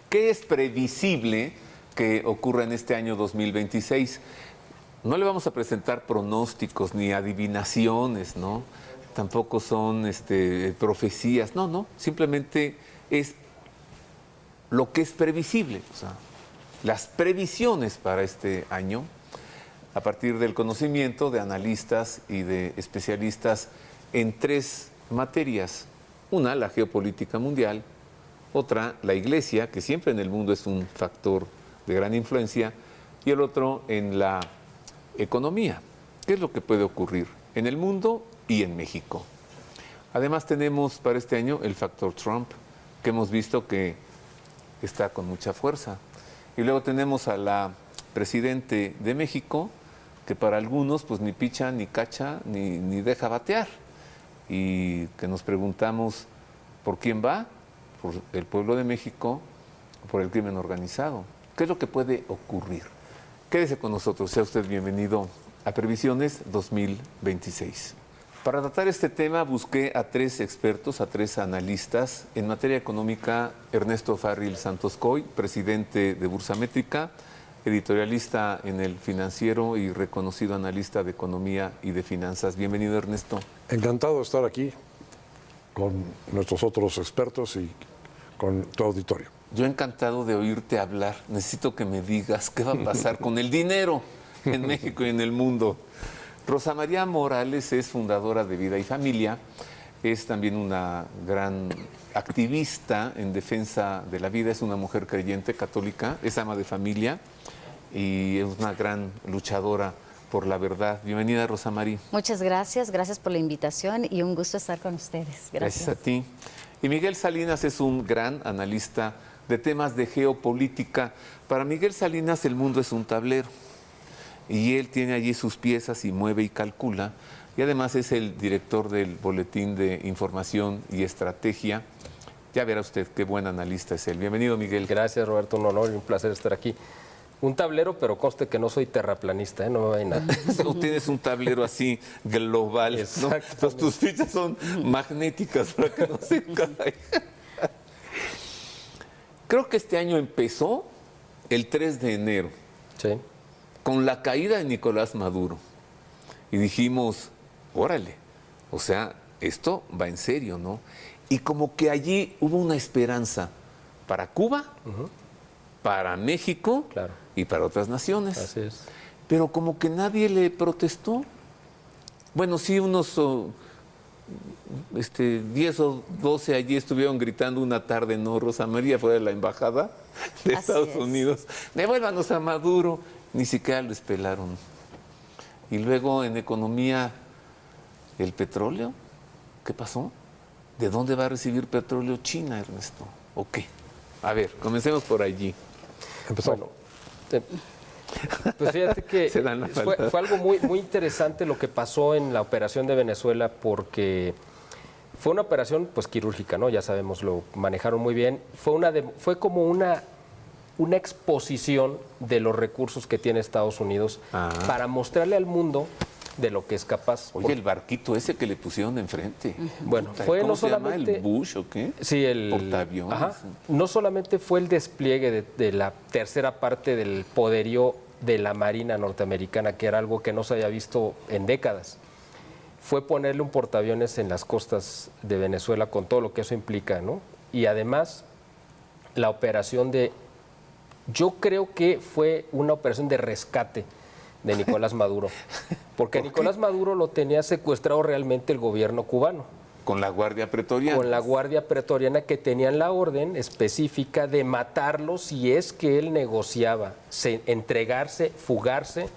¿Qué es previsible que ocurra en este año 2026? No le vamos a presentar pronósticos ni adivinaciones, ¿no? Tampoco son profecías, no, simplemente es lo que es previsible, o sea, las previsiones para este año, a partir del conocimiento de analistas y de especialistas en tres materias. Una, la geopolítica mundial; otra, la iglesia, que siempre en el mundo es un factor de gran influencia; y el otro, en la economía. ¿Qué es lo que puede ocurrir en el mundo y en México? Además tenemos para este año el factor Trump, que hemos visto que está con mucha fuerza. Y luego tenemos a la presidente de México, que para algunos pues ni picha, ni cacha, ni deja batear. Y que nos preguntamos por quién va, por el pueblo de México o por el crimen organizado. ¿Qué es lo que puede ocurrir? Quédese con nosotros, sea usted bienvenido a Previsiones 2026. Para tratar este tema busqué a tres expertos, a tres analistas. En materia económica, Ernesto Farril Santos Coy, presidente de Bursamétrica, editorialista en El Financiero y reconocido analista de economía y de finanzas. Bienvenido, Ernesto. Encantado de estar aquí con nuestros otros expertos y con tu auditorio. Yo encantado de oírte hablar. Necesito que me digas qué va a pasar con el dinero en México y en el mundo. Rosa María Morales es fundadora de Vida y Familia, es también una gran activista en defensa de la vida, es una mujer creyente católica, es ama de familia y es una gran luchadora por la verdad. Bienvenida, Rosa María. Muchas gracias, gracias por la invitación y un gusto estar con ustedes. Gracias a ti. Y Miguel Salinas es un gran analista de temas de geopolítica. Para Miguel Salinas el mundo es un tablero y él tiene allí sus piezas y mueve y calcula, y además es el director del Boletín de Información y Estrategia. Ya verá usted qué buen analista es él. Bienvenido, Miguel. Gracias, Roberto, un honor y un placer estar aquí. Un tablero, pero conste que no soy terraplanista, ¿eh? No hay nada. Tú tienes un tablero así global, ¿no? Entonces, tus fichas son magnéticas para que no se caigan. Creo que este año empezó el 3 de enero, Sí. con la caída de Nicolás Maduro. Y dijimos, órale, o sea, esto va en serio, ¿no? Y como que allí hubo una esperanza para Cuba, para México, Claro. y para otras naciones. Así es. Pero como que nadie le protestó. Bueno, sí, unos 10 o 12 allí estuvieron gritando una tarde, ¿no, Rosa María? Fue de la embajada de Así Estados es. Unidos. Devuélvanos a Maduro. Ni siquiera les pelaron. Y luego en economía, el petróleo. ¿Qué pasó? ¿De dónde va a recibir petróleo China, Ernesto? ¿O qué? A ver, comencemos por allí. Empezamos. Bueno, pues fíjate que Se dan la fue falta. algo muy interesante lo que pasó en la operación de Venezuela, porque fue una operación pues quirúrgica, ¿no? Ya sabemos, lo manejaron muy bien. Fue como una exposición de los recursos que tiene Estados Unidos para mostrarle al mundo de lo que es capaz. Oye, el barquito ese que le pusieron enfrente. Bueno, Puta, fue ¿cómo no se llama? solamente ¿El Bush o qué? Sí, el portaaviones. Ajá. No solamente fue el despliegue de la tercera parte del poderío de la Marina norteamericana, que era algo que no se había visto en décadas. Fue ponerle un portaaviones en las costas de Venezuela con todo lo que eso implica, ¿no? Y además la operación yo creo que fue una operación de rescate de Nicolás Maduro, porque Nicolás Maduro lo tenía secuestrado realmente el gobierno cubano. Con la Guardia Pretoriana. Con la Guardia Pretoriana, que tenían la orden específica de matarlo si es que él negociaba, entregarse, fugarse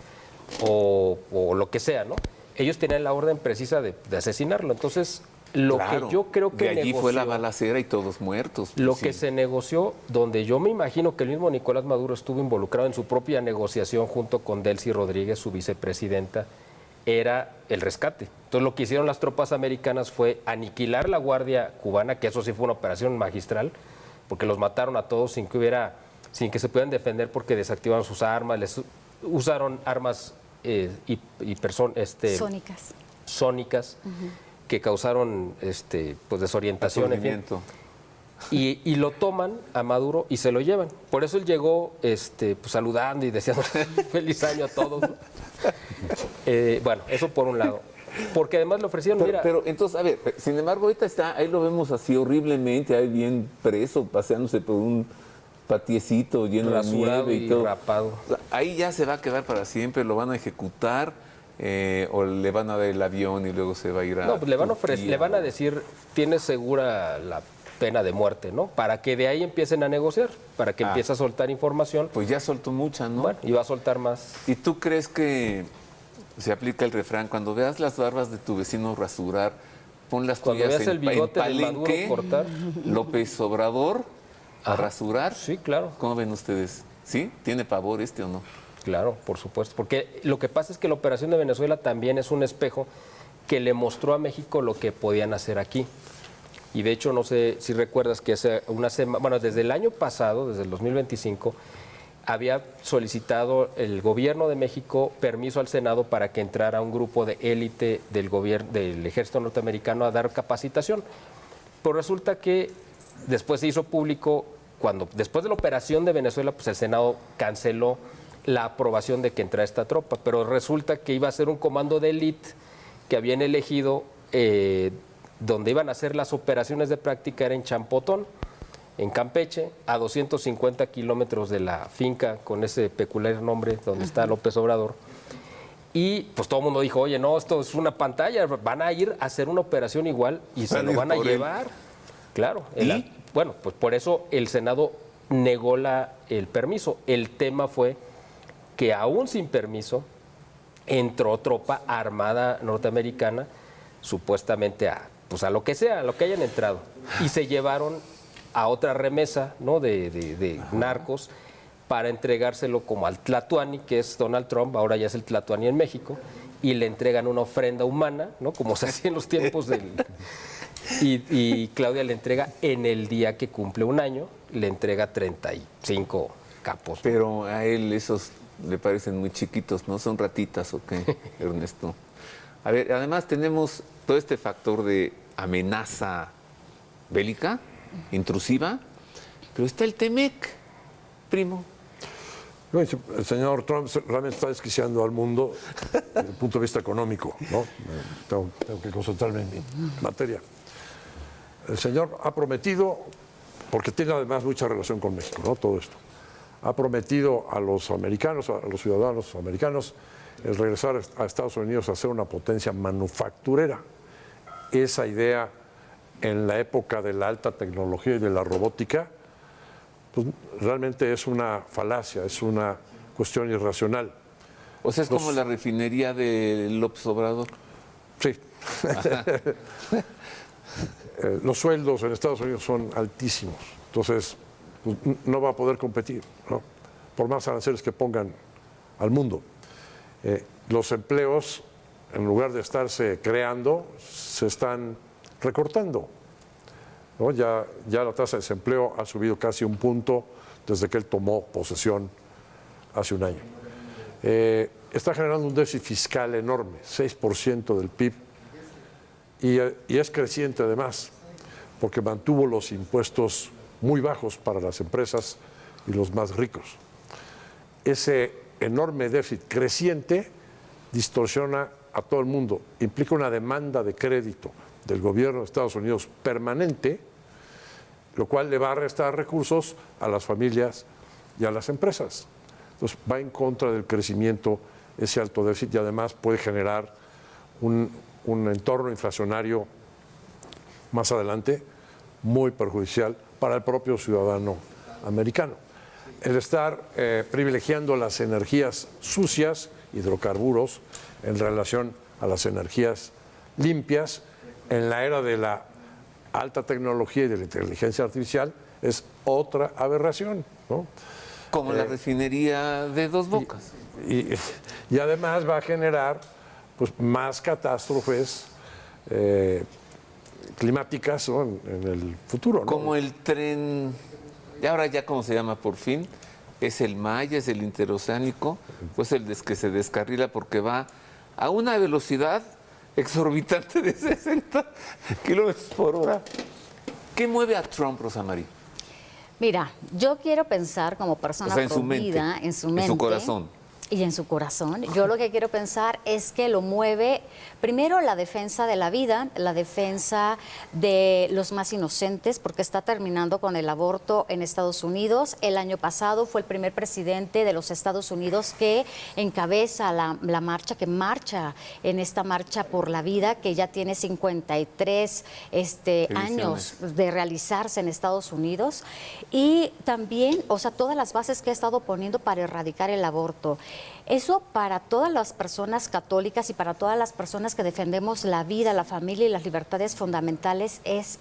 o lo que sea, ¿no? Ellos tenían la orden precisa de asesinarlo. Entonces, lo Claro, que yo creo que de allí fue la negoció, balacera y todos muertos. lo Sí. que se negoció, donde yo me imagino que el mismo Nicolás Maduro estuvo involucrado en su propia negociación junto con Delcy Rodríguez, su vicepresidenta, era el rescate. Entonces lo que hicieron las tropas americanas fue aniquilar la Guardia Cubana, que eso sí fue una operación magistral, porque los mataron a todos sin que se pudieran defender, porque desactivaron sus armas, usaron armas Sónicas. que causaron pues desorientación, en fin. Aturdimiento. Y lo toman a Maduro y se lo llevan. Por eso él llegó pues, saludando y deseando feliz año a todos. Bueno, eso por un lado. Porque además le ofrecieron, mira... Pero entonces, a ver, sin embargo, ahorita está, ahí lo vemos así horriblemente, ahí bien preso, paseándose por un patiecito lleno de rasurado nieve y todo. rapado. Ahí ya se va a quedar para siempre, lo van a ejecutar o le van a dar el avión y luego se va a ir a... No, pues le van a Turquía, le van a decir, tienes segura la pena de muerte, ¿no? Para que de ahí empiecen a negociar, para que empiece a soltar información. Pues ya soltó mucha, ¿no? Bueno, y va a soltar más. ¿Y tú crees que se aplica el refrán, cuando veas las barbas de tu vecino rasurar, pon las Cuando tuyas veas el bigote en de Maduro Palenque, cortar? López Obrador a rasurar? Sí, claro. ¿Cómo ven ustedes? ¿Sí? ¿Tiene pavor o no? Claro, por supuesto. Porque lo que pasa es que la operación de Venezuela también es un espejo que le mostró a México lo que podían hacer aquí. Y de hecho, no sé si recuerdas que hace una semana, bueno, desde el año pasado, desde el 2025, había solicitado el gobierno de México permiso al Senado para que entrara un grupo de élite del ejército norteamericano a dar capacitación. Pero resulta que después se hizo público, después de la operación de Venezuela, pues el Senado canceló la aprobación de que entrara esta tropa, pero resulta que iba a ser un comando de élite que habían elegido, donde iban a hacer las operaciones de práctica era en Champotón, en Campeche, a 250 kilómetros de la finca con ese peculiar nombre donde está López Obrador. Y pues todo el mundo dijo, oye, no, esto es una pantalla, van a ir a hacer una operación igual y se lo van a llevar. Claro. Bueno, pues por eso el Senado negó el permiso. El tema fue que aún sin permiso entró tropa armada norteamericana, supuestamente a lo que sea, a lo que hayan entrado. Y se llevaron a otra remesa, ¿no?, de narcos para entregárselo como al Tlatuani, que es Donald Trump, ahora ya es el Tlatuani en México, y le entregan una ofrenda humana, ¿no?, como se hacía en los tiempos del... Y Claudia le entrega en el día que cumple un año, le entrega 35 capos. Pero a él esos le parecen muy chiquitos, ¿no? ¿Son ratitas o qué, Ernesto? A ver, además tenemos todo este factor de amenaza bélica, intrusiva, pero está el Temec, primo. El señor Trump realmente está desquiciando al mundo desde el punto de vista económico, ¿no? Tengo que concentrarme en mi materia. El señor ha prometido, porque tiene además mucha relación con México, ¿no?, todo esto, ha prometido a los americanos, a los ciudadanos americanos, el regresar a Estados Unidos a ser una potencia manufacturera. Esa idea en la época de la alta tecnología y de la robótica, pues realmente es una falacia, es una cuestión irracional. O sea, es como la refinería de López Obrador. Sí. Los sueldos en Estados Unidos son altísimos, entonces pues, no va a poder competir, ¿no?, por más aranceles que pongan al mundo. Los empleos, en lugar de estarse creando, se están recortando, ¿no? Ya la tasa de desempleo ha subido casi un punto desde que él tomó posesión hace un año. Está generando un déficit fiscal enorme, 6% del PIB, y es creciente además, porque mantuvo los impuestos muy bajos para las empresas y los más ricos. Ese enorme déficit creciente distorsiona a todo el mundo, implica una demanda de crédito del gobierno de Estados Unidos permanente, lo cual le va a restar recursos a las familias y a las empresas. Entonces va en contra del crecimiento ese alto déficit y además puede generar un entorno inflacionario más adelante muy perjudicial para el propio ciudadano americano. El estar privilegiando las energías sucias, hidrocarburos, en relación a las energías limpias, en la era de la alta tecnología y de la inteligencia artificial, es otra aberración, ¿no? Como la refinería de Dos Bocas. Y además va a generar pues, más catástrofes climáticas, ¿no?, en el futuro, ¿no? Como el tren, y ahora ya cómo se llama por fin, es el Maya, es el interoceánico, pues el que se descarrila porque va a una velocidad exorbitante de 60 kilómetros por hora. ¿Qué mueve a Trump, Rosa María? Mira, yo quiero pensar como persona O sea, en su provida, mente, en su en mente. su corazón. Y en su corazón. Yo lo que quiero pensar es que lo mueve, primero, la defensa de la vida, la defensa de los más inocentes, porque está terminando con el aborto en Estados Unidos. El año pasado fue el primer presidente de los Estados Unidos que encabeza la marcha, que marcha en esta marcha por la vida, que ya tiene 53 años de realizarse en Estados Unidos. Y también, o sea, todas las bases que ha estado poniendo para erradicar el aborto. Eso para todas las personas católicas y para todas las personas que defendemos la vida, la familia y las libertades fundamentales es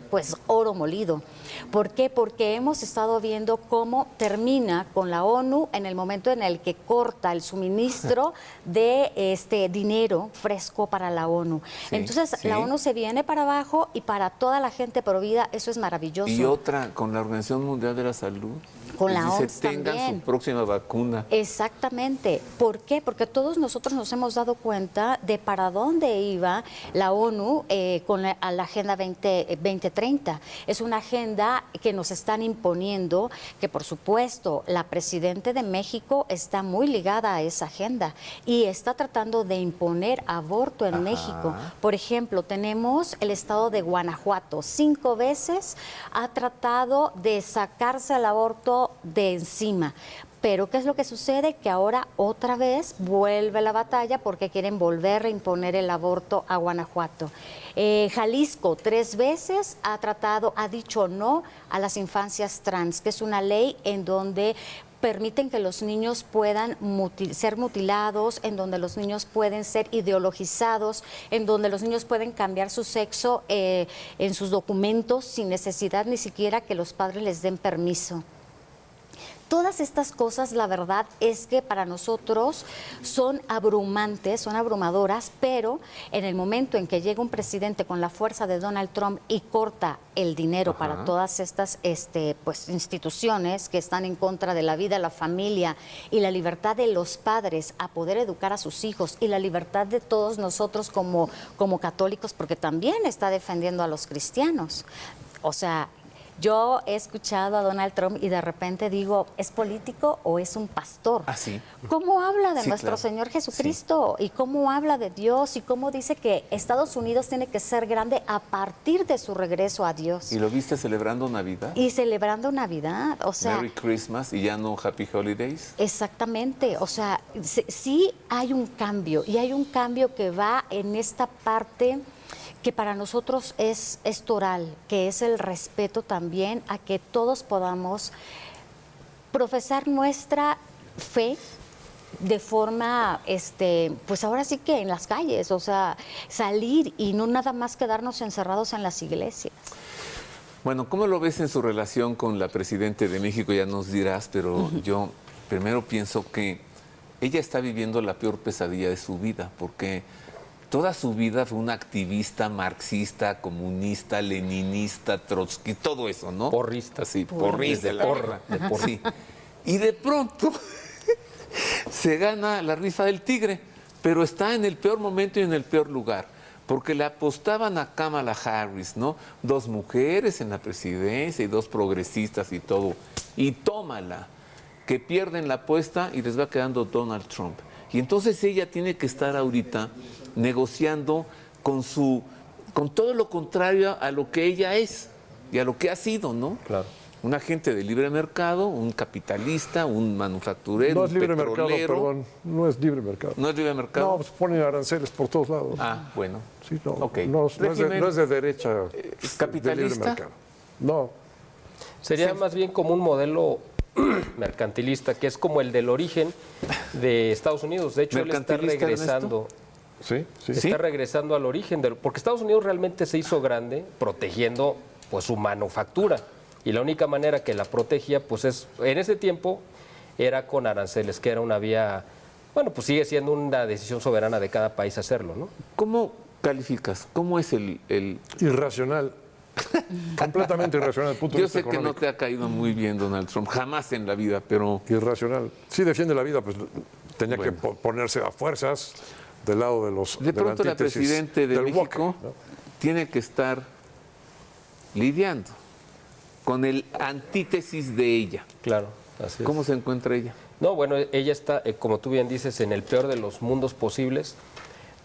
pues oro molido. ¿Por qué? Porque hemos estado viendo cómo termina con la ONU en el momento en el que corta el suministro de dinero fresco para la ONU. Sí, Entonces, sí. la ONU se viene para abajo y para toda la gente pro vida eso es maravilloso. Y otra, con la Organización Mundial de la Salud. Con la dice, OMS tengan también. su próxima vacuna. Exactamente. ¿Por qué? Porque todos nosotros nos hemos dado cuenta de para dónde iba la ONU a la Agenda 2030. Es una agenda que nos están imponiendo, que por supuesto la Presidenta de México está muy ligada a esa agenda y está tratando de imponer aborto en México. Por ejemplo, tenemos el estado de Guanajuato. 5 veces ha tratado de sacarse el aborto de encima. Pero ¿qué es lo que sucede? Que ahora otra vez vuelve la batalla porque quieren volver a imponer el aborto a Guanajuato. Jalisco 3 veces ha dicho no a las infancias trans, que es una ley en donde permiten que los niños puedan ser mutilados, en donde los niños pueden ser ideologizados, en donde los niños pueden cambiar su sexo en sus documentos sin necesidad ni siquiera que los padres les den permiso. Todas estas cosas, la verdad es que para nosotros son abrumantes, son abrumadoras, pero en el momento en que llega un presidente con la fuerza de Donald Trump y corta el dinero para todas estas instituciones que están en contra de la vida, la familia y la libertad de los padres a poder educar a sus hijos y la libertad de todos nosotros como católicos, porque también está defendiendo a los cristianos. O sea, yo he escuchado a Donald Trump y de repente digo, ¿es político o es un pastor? Ah, sí. ¿Cómo habla de nuestro claro. Señor Jesucristo? Y cómo habla de Dios y cómo dice que Estados Unidos tiene que ser grande a partir de su regreso a Dios. ¿Y lo viste celebrando Navidad? Y celebrando Navidad, o sea... Merry Christmas y ya no Happy Holidays. Exactamente, o sea, sí hay un cambio y hay un cambio que va en esta parte que para nosotros es toral, que es el respeto también a que todos podamos profesar nuestra fe de forma, pues ahora sí que en las calles, o sea, salir y no nada más quedarnos encerrados en las iglesias. Bueno, ¿cómo lo ves en su relación con la Presidenta de México? Ya nos dirás, pero yo primero pienso que ella está viviendo la peor pesadilla de su vida, porque toda su vida fue una activista marxista, comunista, leninista, trotsky, todo eso, ¿no? Porrista. Sí, porrista. De porra. Sí. Y de pronto se gana la rifa del tigre, pero está en el peor momento y en el peor lugar, porque le apostaban a Kamala Harris, ¿no? 2 mujeres en la presidencia y 2 progresistas y todo. Y tómala, que pierden la apuesta y les va quedando Donald Trump. Y entonces ella tiene que estar ahorita negociando con todo lo contrario a lo que ella es y a lo que ha sido, ¿no? Claro. Un agente de libre mercado, un capitalista, un manufacturero, No es libre un mercado, petrolero. perdón. No es libre mercado. ¿No es libre mercado? No, pues ponen aranceles por todos lados. Ah, bueno. Sí, no, Ok. no es de derecha. ¿Es de capitalista? libre mercado. No. Sería más bien como un modelo mercantilista, que es como el del origen de Estados Unidos. De hecho, él está ¿Mercantilista, regresando. Sí, sí. Está regresando al origen, porque Estados Unidos realmente se hizo grande protegiendo pues su manufactura y la única manera que la protegía pues en ese tiempo era con aranceles, que era una vía, bueno, pues sigue siendo una decisión soberana de cada país hacerlo, ¿no? ¿Cómo calificas? ¿Cómo es el... Irracional. Completamente irracional. Desde el punto de Yo vista sé que no económico. te ha caído muy bien Donald Trump, jamás en la vida, pero... Irracional. Sí defiende la vida, pues tenía que Bueno. ponerse a fuerzas del lado de los... De pronto la antítesis Presidenta de del México woke, ¿no? tiene que estar lidiando con el antítesis de ella. Claro, así es. ¿Cómo se encuentra ella? No, bueno, ella está, como tú bien dices, en el peor de los mundos posibles,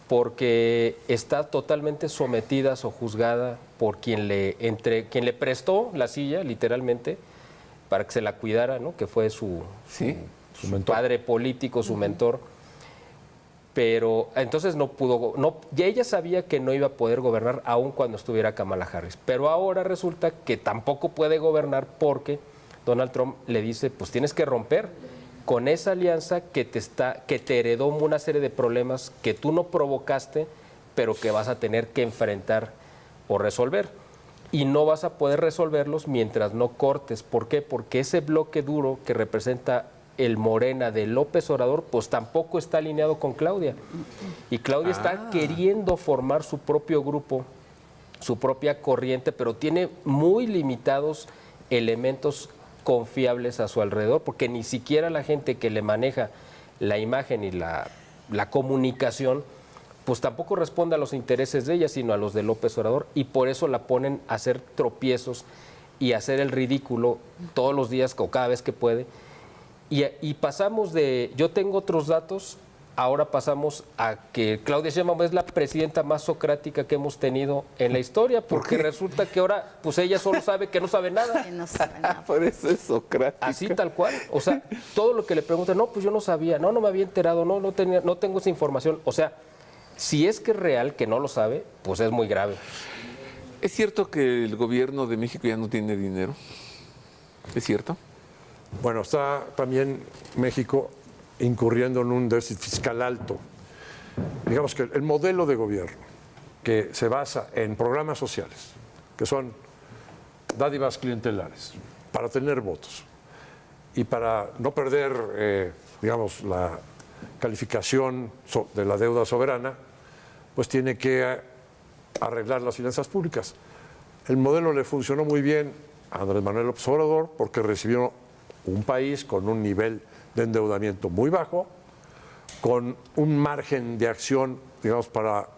porque está totalmente sometida o juzgada por quien le prestó la silla, literalmente, para que se la cuidara, ¿no? Que fue su padre político, su mentor. Pero entonces no pudo, ya ella sabía que no iba a poder gobernar aun cuando estuviera Kamala Harris. Pero ahora resulta que tampoco puede gobernar porque Donald Trump le dice, pues tienes que romper con esa alianza que te heredó una serie de problemas que tú no provocaste, pero que vas a tener que enfrentar o resolver. Y no vas a poder resolverlos mientras no cortes. ¿Por qué? Porque ese bloque duro que representa el Morena de López Obrador, pues tampoco está alineado con Claudia. Y Claudia está queriendo formar su propio grupo, su propia corriente, pero tiene muy limitados elementos confiables a su alrededor, porque ni siquiera la gente que le maneja la imagen y la comunicación, pues tampoco responde a los intereses de ella, sino a los de López Obrador, y por eso la ponen a hacer tropiezos y a hacer el ridículo todos los días o cada vez que puede. Y pasamos de, yo tengo otros datos, ahora pasamos a que Claudia Sheinbaum es la presidenta más socrática que hemos tenido en la historia, porque resulta que ahora, pues ella solo sabe que no sabe nada. Que no sabe nada. Por eso es socrática. Así tal cual. O sea, todo lo que le preguntan, no, pues yo no sabía, no me había enterado, no tengo esa información. O sea, si es que es real que no lo sabe, pues es muy grave. ¿Es cierto que el gobierno de México ya no tiene dinero? ¿Es cierto? Bueno, está también México incurriendo en un déficit fiscal alto. Digamos que el modelo de gobierno que se basa en programas sociales, que son dádivas clientelares, para tener votos y para no perder, digamos, la calificación de la deuda soberana, pues tiene que arreglar las finanzas públicas. El modelo le funcionó muy bien a Andrés Manuel López Obrador porque recibió un país con un nivel de endeudamiento muy bajo, con un margen de acción, digamos, para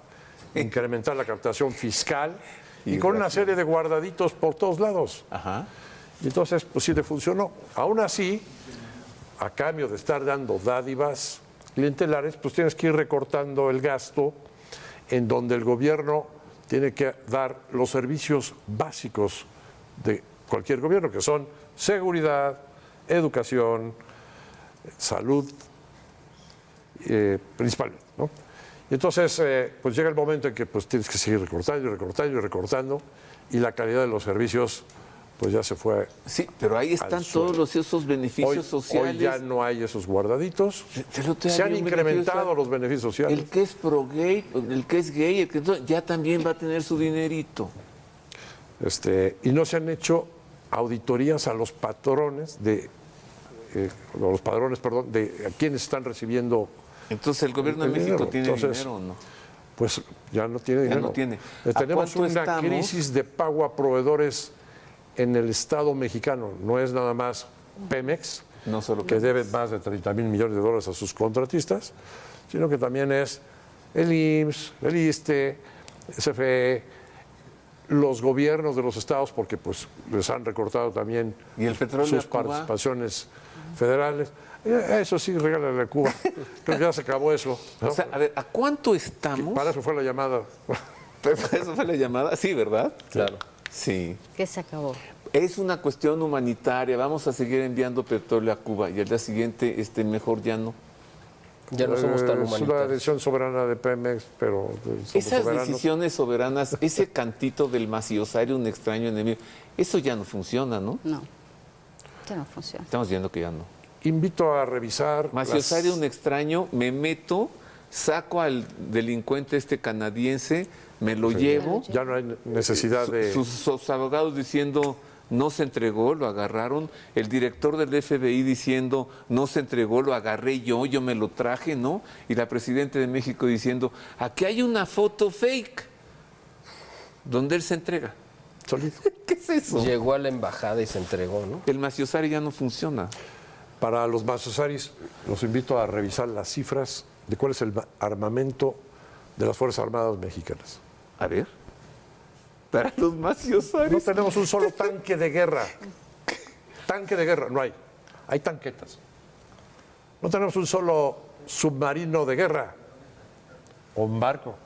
incrementar la captación fiscal y con una serie de guardaditos por todos lados. Ajá. Y entonces, pues sí le funcionó. Aún así, a cambio de estar dando dádivas clientelares, pues tienes que ir recortando el gasto en donde el gobierno tiene que dar los servicios básicos de cualquier gobierno, que son seguridad, educación, salud, principalmente, ¿no? Y entonces, pues llega el momento en que pues tienes que seguir recortando y recortando y recortando, y la calidad de los servicios pues ya se fue. Sí, pero ahí están todos esos beneficios sociales. Hoy ya no hay esos guardaditos. Se han había un incrementado los beneficios sociales. El que es pro-gay, el que es gay, el que ya también va a tener su dinerito. Y no se han hecho auditorías a los patrones de a quienes están recibiendo. Entonces el gobierno de México tiene dinero o no. Pues ya no tiene dinero. Ya no tiene. Tenemos una crisis de pago a proveedores en el Estado mexicano. No es nada más Pemex, No solo que Pemex. debe más de 30,000 millones de dólares a sus contratistas, sino que también es el IMSS, el ISSSTE, CFE, los gobiernos de los estados, porque pues les han recortado también ¿Y el petróleo sus a Cuba? participaciones federales. Eso sí, regálale a Cuba. Creo que ya se acabó eso, ¿no? O sea, a ver, ¿a cuánto estamos? Para eso fue la llamada. ¿Eso fue la llamada? Sí, ¿verdad? Claro. Sí. Que se acabó. Es una cuestión humanitaria. Vamos a seguir enviando petróleo a Cuba y al día siguiente, mejor ya no. Ya no somos tan Es una humanitarios. decisión soberana de Pemex, pero somos Esas soberanos. decisiones soberanas, ese cantito del maciosario, un extraño enemigo, eso ya no funciona, ¿no? No, ya no funciona. Estamos viendo que ya no. Invito a revisar. Maciosario, un extraño, me meto, saco al delincuente canadiense, me lo llevo. Ya no hay necesidad de. Sus abogados diciendo no se entregó, lo agarraron. El director del FBI diciendo no se entregó, lo agarré yo me lo traje, ¿no? Y la presidenta de México diciendo aquí hay una foto fake donde él se entrega. Solito. ¿Qué es eso? Llegó a la embajada y se entregó, ¿no? El maciosario ya no funciona. Para los maciosaris, los invito a revisar las cifras de cuál es el armamento de las Fuerzas Armadas mexicanas. A ver. para los Macios No tenemos un solo tanque de guerra. Tanque de guerra, no hay. Hay tanquetas. No tenemos un solo submarino de guerra o un barco,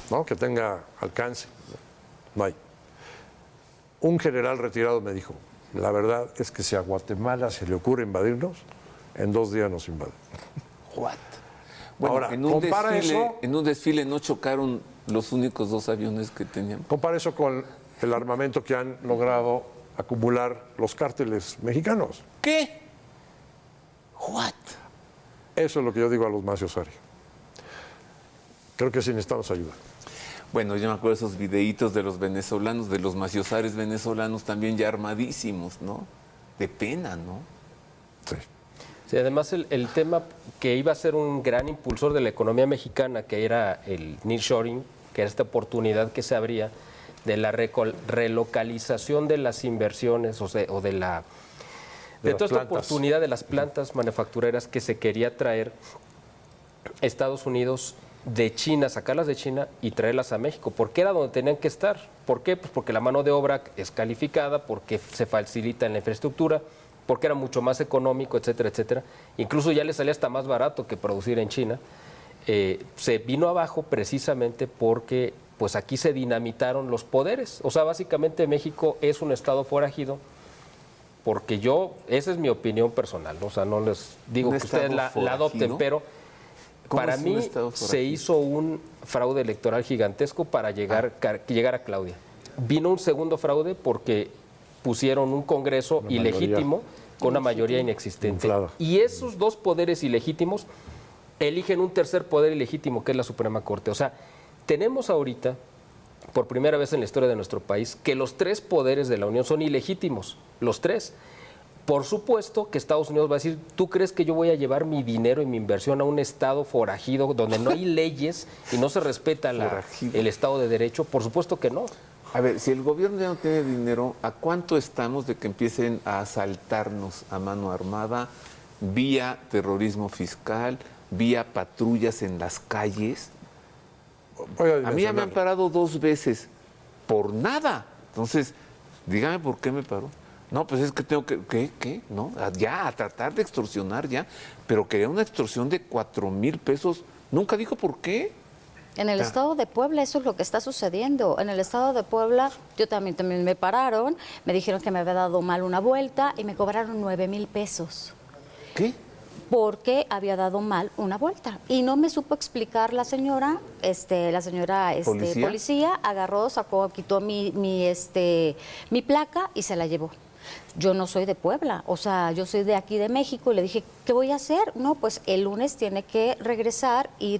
¿no? Que tenga alcance. No hay. Un general retirado me dijo, la verdad es que si a Guatemala se le ocurre invadirnos, en 2 días nos invaden. What? Bueno, Ahora, en un compara desfile, eso- en un desfile no chocaron los únicos 2 aviones que tenían. Compara eso con el armamento que han logrado acumular los cárteles mexicanos. ¿Qué? What? Eso es lo que yo digo a los Macios Ari. Creo que sí necesitamos ayuda. Bueno, yo me acuerdo de esos videitos de los venezolanos, de los maciosares venezolanos también ya armadísimos, ¿no? De pena, ¿no? Sí. Sí, además el tema que iba a ser un gran impulsor de la economía mexicana, que era el nearshoring, que era esta oportunidad que se abría de la relocalización de las inversiones o de toda las esta plantas. oportunidad de las plantas manufactureras que se quería traer a Estados Unidos de China, sacarlas de China y traerlas a México, porque era donde tenían que estar. ¿Por qué? Pues porque la mano de obra es calificada, porque se facilita en la infraestructura, porque era mucho más económico, etcétera, etcétera. Incluso ya le salía hasta más barato que producir en China. Se vino abajo precisamente porque pues aquí se dinamitaron los poderes. O sea, básicamente México es un estado forajido, porque esa es mi opinión personal, ¿no? O sea, no les digo ¿Un que ustedes estado la adopten, forajido? pero ¿Cómo para es un mí estado se forajido? hizo un fraude electoral gigantesco para llegar a Claudia. Vino un segundo fraude porque pusieron un Congreso Una mayoría. ilegítimo con una mayoría inexistente. Inflada. Y esos 2 poderes ilegítimos eligen un tercer poder ilegítimo, que es la Suprema Corte. O sea, tenemos ahorita, por primera vez en la historia de nuestro país, que los 3 poderes de la Unión son ilegítimos, los 3. Por supuesto que Estados Unidos va a decir, ¿tú crees que yo voy a llevar mi dinero y mi inversión a un estado forajido donde no hay leyes y no se respeta Forajido. el Estado de Derecho? Por supuesto que no. A ver, si el gobierno ya no tiene dinero, ¿a cuánto estamos de que empiecen a asaltarnos a mano armada vía terrorismo fiscal, vía patrullas en las calles? Voy A mí ya me han dimensionarlo. parado 2 veces por nada. Entonces, dígame por qué me paró. No, pues es que tengo que, ¿qué? No, ya, a tratar de extorsionar ya, pero quería una extorsión de 4,000 pesos. Nunca dijo por qué. En el estado de Puebla eso es lo que está sucediendo. En el estado de Puebla yo también me pararon, me dijeron que me había dado mal una vuelta y me cobraron 9,000 pesos. ¿Qué? Porque había dado mal una vuelta. Y no me supo explicar la señora, policía, agarró, sacó, quitó mi placa y se la llevó. Yo no soy de Puebla, o sea, yo soy de aquí de México y le dije, ¿qué voy a hacer? No, pues el lunes tiene que regresar y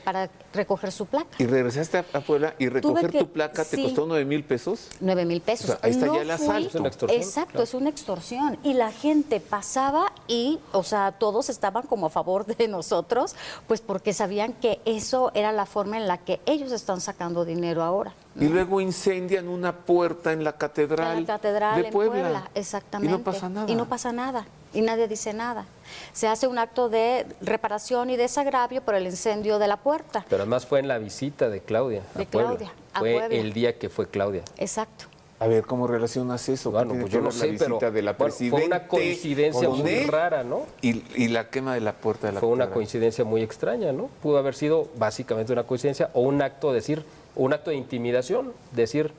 para recoger su placa. ¿Y regresaste a Puebla y recoger que- tu placa te sí. costó 9,000 pesos? 9,000 pesos. O sea, ahí está ya el fui- asalto. Es una extorsión, Exacto, claro. es una extorsión. Y la gente pasaba y, o sea, todos estaban como a favor de nosotros, pues porque sabían que eso era la forma en la que ellos están sacando dinero ahora. Y luego incendian una puerta en la catedral, En la catedral de en Puebla. Puebla, exactamente. Y no pasa nada. Y no pasa nada. Y nadie dice nada. Se hace un acto de reparación y desagravio por el incendio de la puerta. Pero además fue en la visita de Claudia a De Puebla. Claudia, a Fue Puebla. el día que fue Claudia. Exacto. A ver, ¿cómo relacionas eso? Bueno, ¿Qué pues tiene yo que no ver la sé, pero visita de la bueno, fue una presidente coincidencia con muy él rara, ¿no? y la quema de la puerta de la Fue una catedral? coincidencia muy extraña, ¿no? Pudo haber sido básicamente una coincidencia o un acto de intimidación, decir,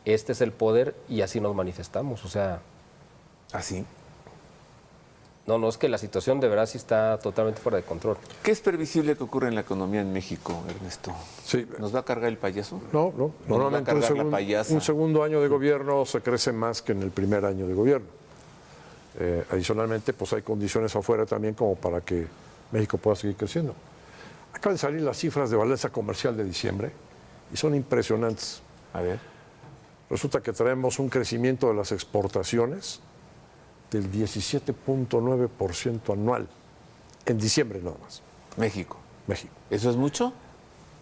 este es el poder y así nos manifestamos. O sea, ¿Así? no, es que la situación de verdad sí está totalmente fuera de control. ¿Qué es previsible que ocurra en la economía en México, Ernesto? Sí. ¿Nos va a cargar el payaso? No. va a Normalmente cargar la payasa. un segundo año de gobierno se crece más que en el primer año de gobierno. Adicionalmente, pues hay condiciones afuera también como para que México pueda seguir creciendo. Acaban de salir las cifras de balanza comercial de diciembre y son impresionantes. A ver. Resulta que traemos un crecimiento de las exportaciones del 17.9% anual en diciembre nada más, México. México. ¿Eso es mucho?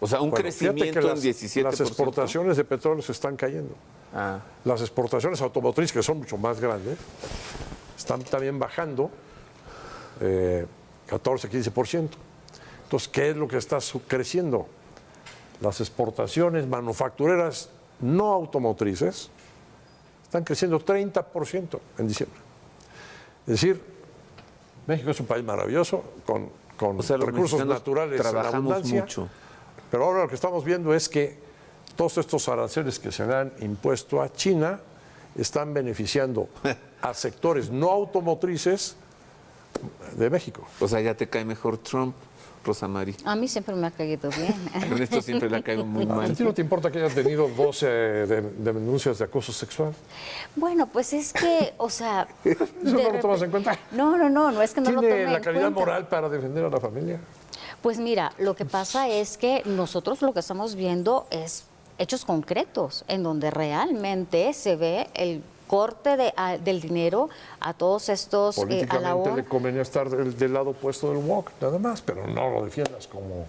O sea, un Bueno, fíjate crecimiento que en 17%. las exportaciones de petróleo se están cayendo. Ah, Las exportaciones automotrices, que son mucho más grandes, están también bajando 14, 15%. Entonces, ¿qué es lo que está creciendo? las exportaciones manufactureras no automotrices están creciendo 30% en diciembre. Es decir, México es un país maravilloso, con O sea, los recursos mexicanos naturales en trabajamos abundancia, mucho. pero ahora lo que estamos viendo es que todos estos aranceles que se le han impuesto a China están beneficiando a sectores no automotrices de México. O sea, ya te cae mejor Trump, Rosa Mari. A mí siempre me ha caído bien. Ernesto siempre le ha caído muy ¿A mal. ti no te importa que haya tenido 12 denuncias de acoso sexual? Bueno, pues es que, o sea... ¿Eso no lo tomas en cuenta? No es que no lo tome ¿Tiene la en calidad cuenta. moral para defender a la familia? Pues mira, lo que pasa es que nosotros lo que estamos viendo es hechos concretos, en donde realmente se ve el corte del dinero a todos estos a la Políticamente ONU. le convenía estar del lado opuesto del woke, nada más, pero no lo defiendas como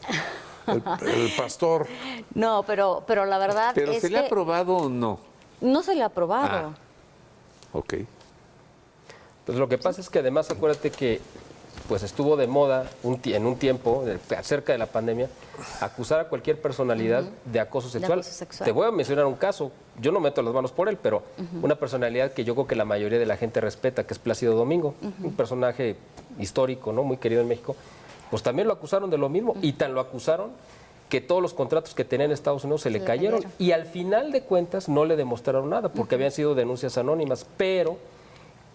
el pastor. No, pero la verdad ¿Pero es se le ha que aprobado o no? no se le ha aprobado. Ok. Pues lo que pasa es que además acuérdate que pues estuvo de moda en un tiempo, cerca de la pandemia, acusar a cualquier personalidad de acoso sexual. acoso sexual. Te voy a mencionar un caso, yo no meto las manos por él, pero una personalidad que yo creo que la mayoría de la gente respeta, que es Plácido Domingo, un personaje histórico, ¿no? Muy querido en México, pues también lo acusaron de lo mismo, y tan lo acusaron que todos los contratos que tenía en Estados Unidos se le cayeron, y al final de cuentas no le demostraron nada, porque habían sido denuncias anónimas, pero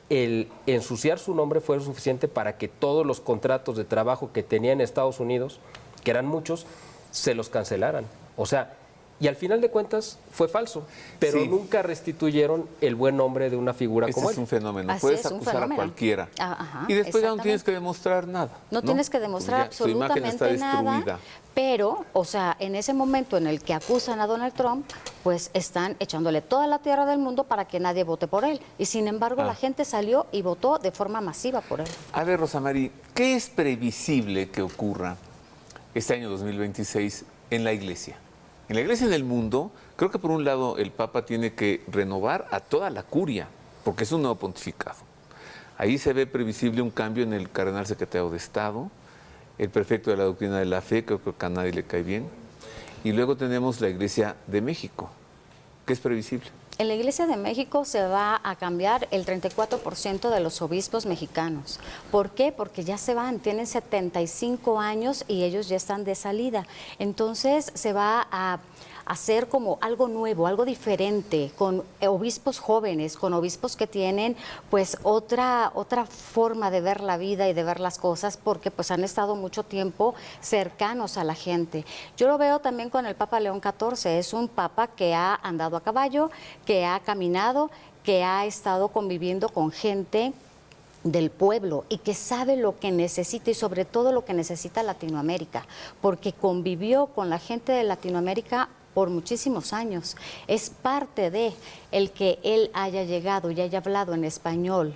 el ensuciar su nombre fue suficiente para que todos los contratos de trabajo que tenía en Estados Unidos, que eran muchos, se los cancelaran. O sea, y al final de cuentas fue falso, pero Sí. nunca restituyeron el buen nombre de una figura Ese como es él. un fenómeno. Así Puedes es, un acusar fenómeno. a cualquiera. Ajá, Y después ya no exactamente. tienes que demostrar nada. No tienes que demostrar Porque ya su imagen está absolutamente nada, destruida. pero, o sea, en ese momento en el que acusan a Donald Trump, pues están echándole toda la tierra del mundo para que nadie vote por él. Y sin embargo, la gente salió y votó de forma masiva por él. A ver, Rosa Mari, ¿qué es previsible que ocurra este año 2026 en la Iglesia? En la Iglesia en el mundo, creo que por un lado el Papa tiene que renovar a toda la curia, porque es un nuevo pontificado. Ahí se ve previsible un cambio en el cardenal secretario de Estado, el prefecto de la doctrina de la fe, creo que a nadie le cae bien. Y luego tenemos la Iglesia de México, que es previsible. En la Iglesia de México se va a cambiar el 34% de los obispos mexicanos. ¿Por qué? Porque ya se van, tienen 75 años y ellos ya están de salida. Entonces se va a hacer como algo nuevo, algo diferente, con obispos jóvenes, con obispos que tienen pues otra forma de ver la vida y de ver las cosas, porque pues han estado mucho tiempo cercanos a la gente. Yo lo veo también con el Papa León XIV, es un papa que ha andado a caballo, que ha caminado, que ha estado conviviendo con gente del pueblo y que sabe lo que necesita y sobre todo lo que necesita Latinoamérica, porque convivió con la gente de Latinoamérica por muchísimos años. Es parte de el que él haya llegado y haya hablado en español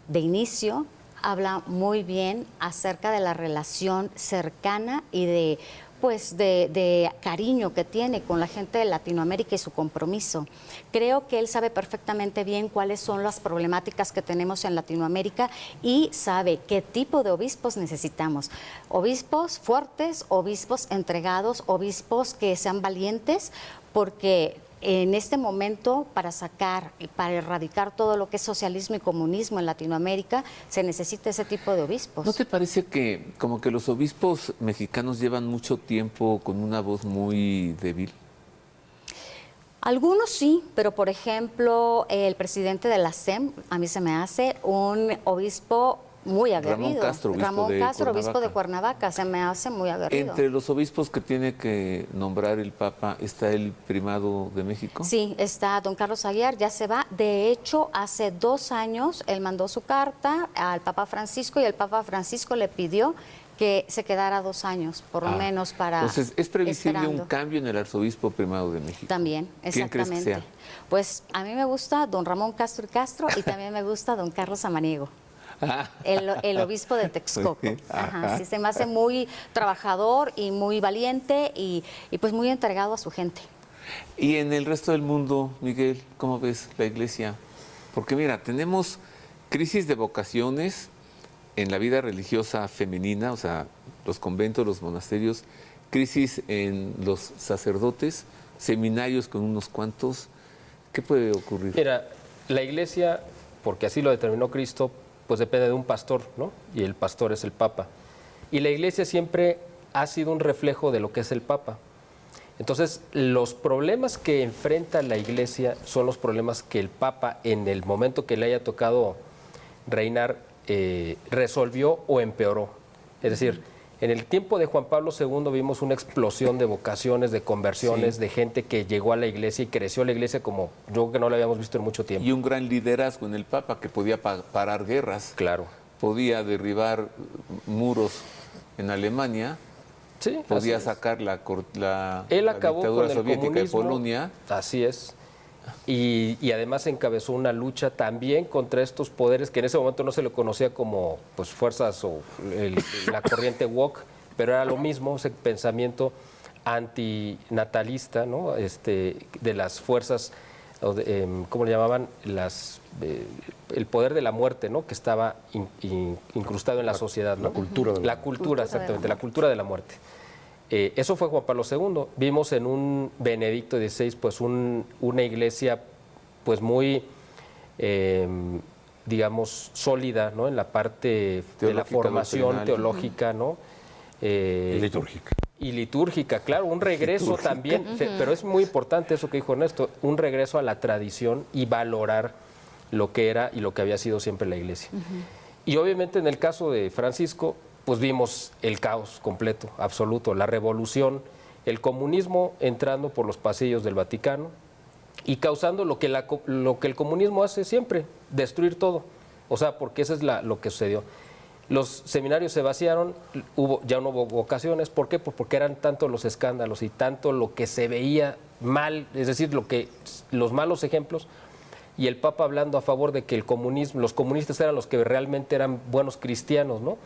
de inicio, habla muy bien acerca de la relación cercana y de pues de cariño que tiene con la gente de Latinoamérica y su compromiso. Creo que él sabe perfectamente bien cuáles son las problemáticas que tenemos en Latinoamérica y sabe qué tipo de obispos necesitamos. Obispos fuertes, obispos entregados, obispos que sean valientes, porque en este momento, para sacar y para erradicar todo lo que es socialismo y comunismo en Latinoamérica, se necesita ese tipo de obispos. ¿No te parece que como que los obispos mexicanos llevan mucho tiempo con una voz muy débil? Algunos sí, pero por ejemplo, el presidente de la SEM, a mí se me hace un obispo muy aguerrido. Ramón Castro, obispo de Cuernavaca, se me hace muy aguerrido. Entre los obispos que tiene que nombrar el Papa, ¿está el primado de México? Sí, está don Carlos Aguiar, ya se va. De hecho, hace 2 años él mandó su carta al Papa Francisco y el Papa Francisco le pidió que se quedara 2 años, por lo menos para... Entonces, ¿es previsible esperando. un cambio en el arzobispo primado de México? También, ¿Quién crees que exactamente. sea? Pues a mí me gusta don Ramón Castro y Castro y también me gusta don Carlos Samaniego. El obispo de Texcoco. Ajá, sí, se me hace muy trabajador y muy valiente y pues muy entregado a su gente. Y en el resto del mundo, Miguel, ¿cómo ves la iglesia? Porque mira, tenemos crisis de vocaciones en la vida religiosa femenina, o sea, los conventos, los monasterios, crisis en los sacerdotes, seminarios con unos cuantos. ¿Qué puede ocurrir? Mira, la iglesia, porque así lo determinó Cristo, pues depende de un pastor, ¿no? Y el pastor es el Papa. Y la iglesia siempre ha sido un reflejo de lo que es el Papa. Entonces, los problemas que enfrenta la iglesia son los problemas que el Papa, en el momento que le haya tocado reinar, resolvió o empeoró. Es decir, en el tiempo de Juan Pablo II vimos una explosión de vocaciones, de conversiones, de gente que llegó a la iglesia y creció la iglesia como yo creo que no la habíamos visto en mucho tiempo. Y un gran liderazgo en el Papa que podía parar guerras, Claro. podía derribar muros en Alemania, Sí, podía así es. sacar la Él la acabó dictadura con el soviética de comunismo. Polonia. Así es. Y además encabezó una lucha también contra estos poderes que en ese momento no se le conocía como pues, fuerzas o la corriente woke, pero era lo mismo, ese pensamiento antinatalista, ¿no? De las fuerzas, ¿cómo le llamaban? El poder de la muerte, ¿no? Que estaba incrustado en la sociedad, ¿no? La cultura de la La cultura, exactamente, la cultura de la muerte. Eso fue Juan Pablo II. Vimos en un Benedicto XVI, pues una iglesia pues muy, digamos, sólida, ¿no? En la parte de la Teológica, formación doctrinal. teológica, ¿no? litúrgica. Y litúrgica, claro, un regreso también, pero es muy importante eso que dijo Ernesto, un regreso a la tradición y valorar lo que era y lo que había sido siempre la iglesia. Y obviamente en el caso de Francisco, pues vimos el caos completo, absoluto, la revolución, el comunismo entrando por los pasillos del Vaticano y causando lo que el comunismo hace siempre, destruir todo. O sea, porque eso es lo que sucedió. Los seminarios se vaciaron, ya no hubo vocaciones. ¿Por qué? Pues porque eran tanto los escándalos y tanto lo que se veía mal, es decir, los malos ejemplos, y el Papa hablando a favor de que los comunistas eran los que realmente eran buenos cristianos, ¿no?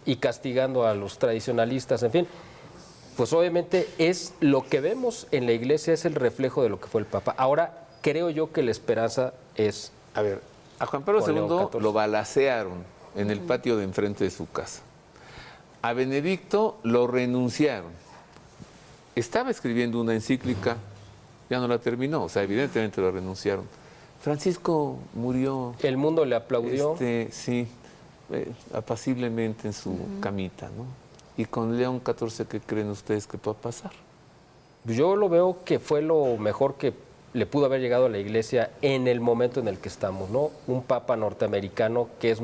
Y castigando a los tradicionalistas, en fin. Pues obviamente es lo que vemos en la iglesia, es el reflejo de lo que fue el Papa. Ahora, creo yo que la esperanza es... A ver, a Juan Pablo Con León II XIV. lo balacearon en el patio de enfrente de su casa. A Benedicto lo renunciaron. Estaba escribiendo una encíclica, ya no la terminó, o sea, evidentemente lo renunciaron. Francisco murió, El mundo le aplaudió. sí, apaciblemente en su camita, ¿no? Y con León XIV, ¿qué creen ustedes que pueda pasar? Yo lo veo que fue lo mejor que le pudo haber llegado a la iglesia en el momento en el que estamos, ¿no? Un papa norteamericano que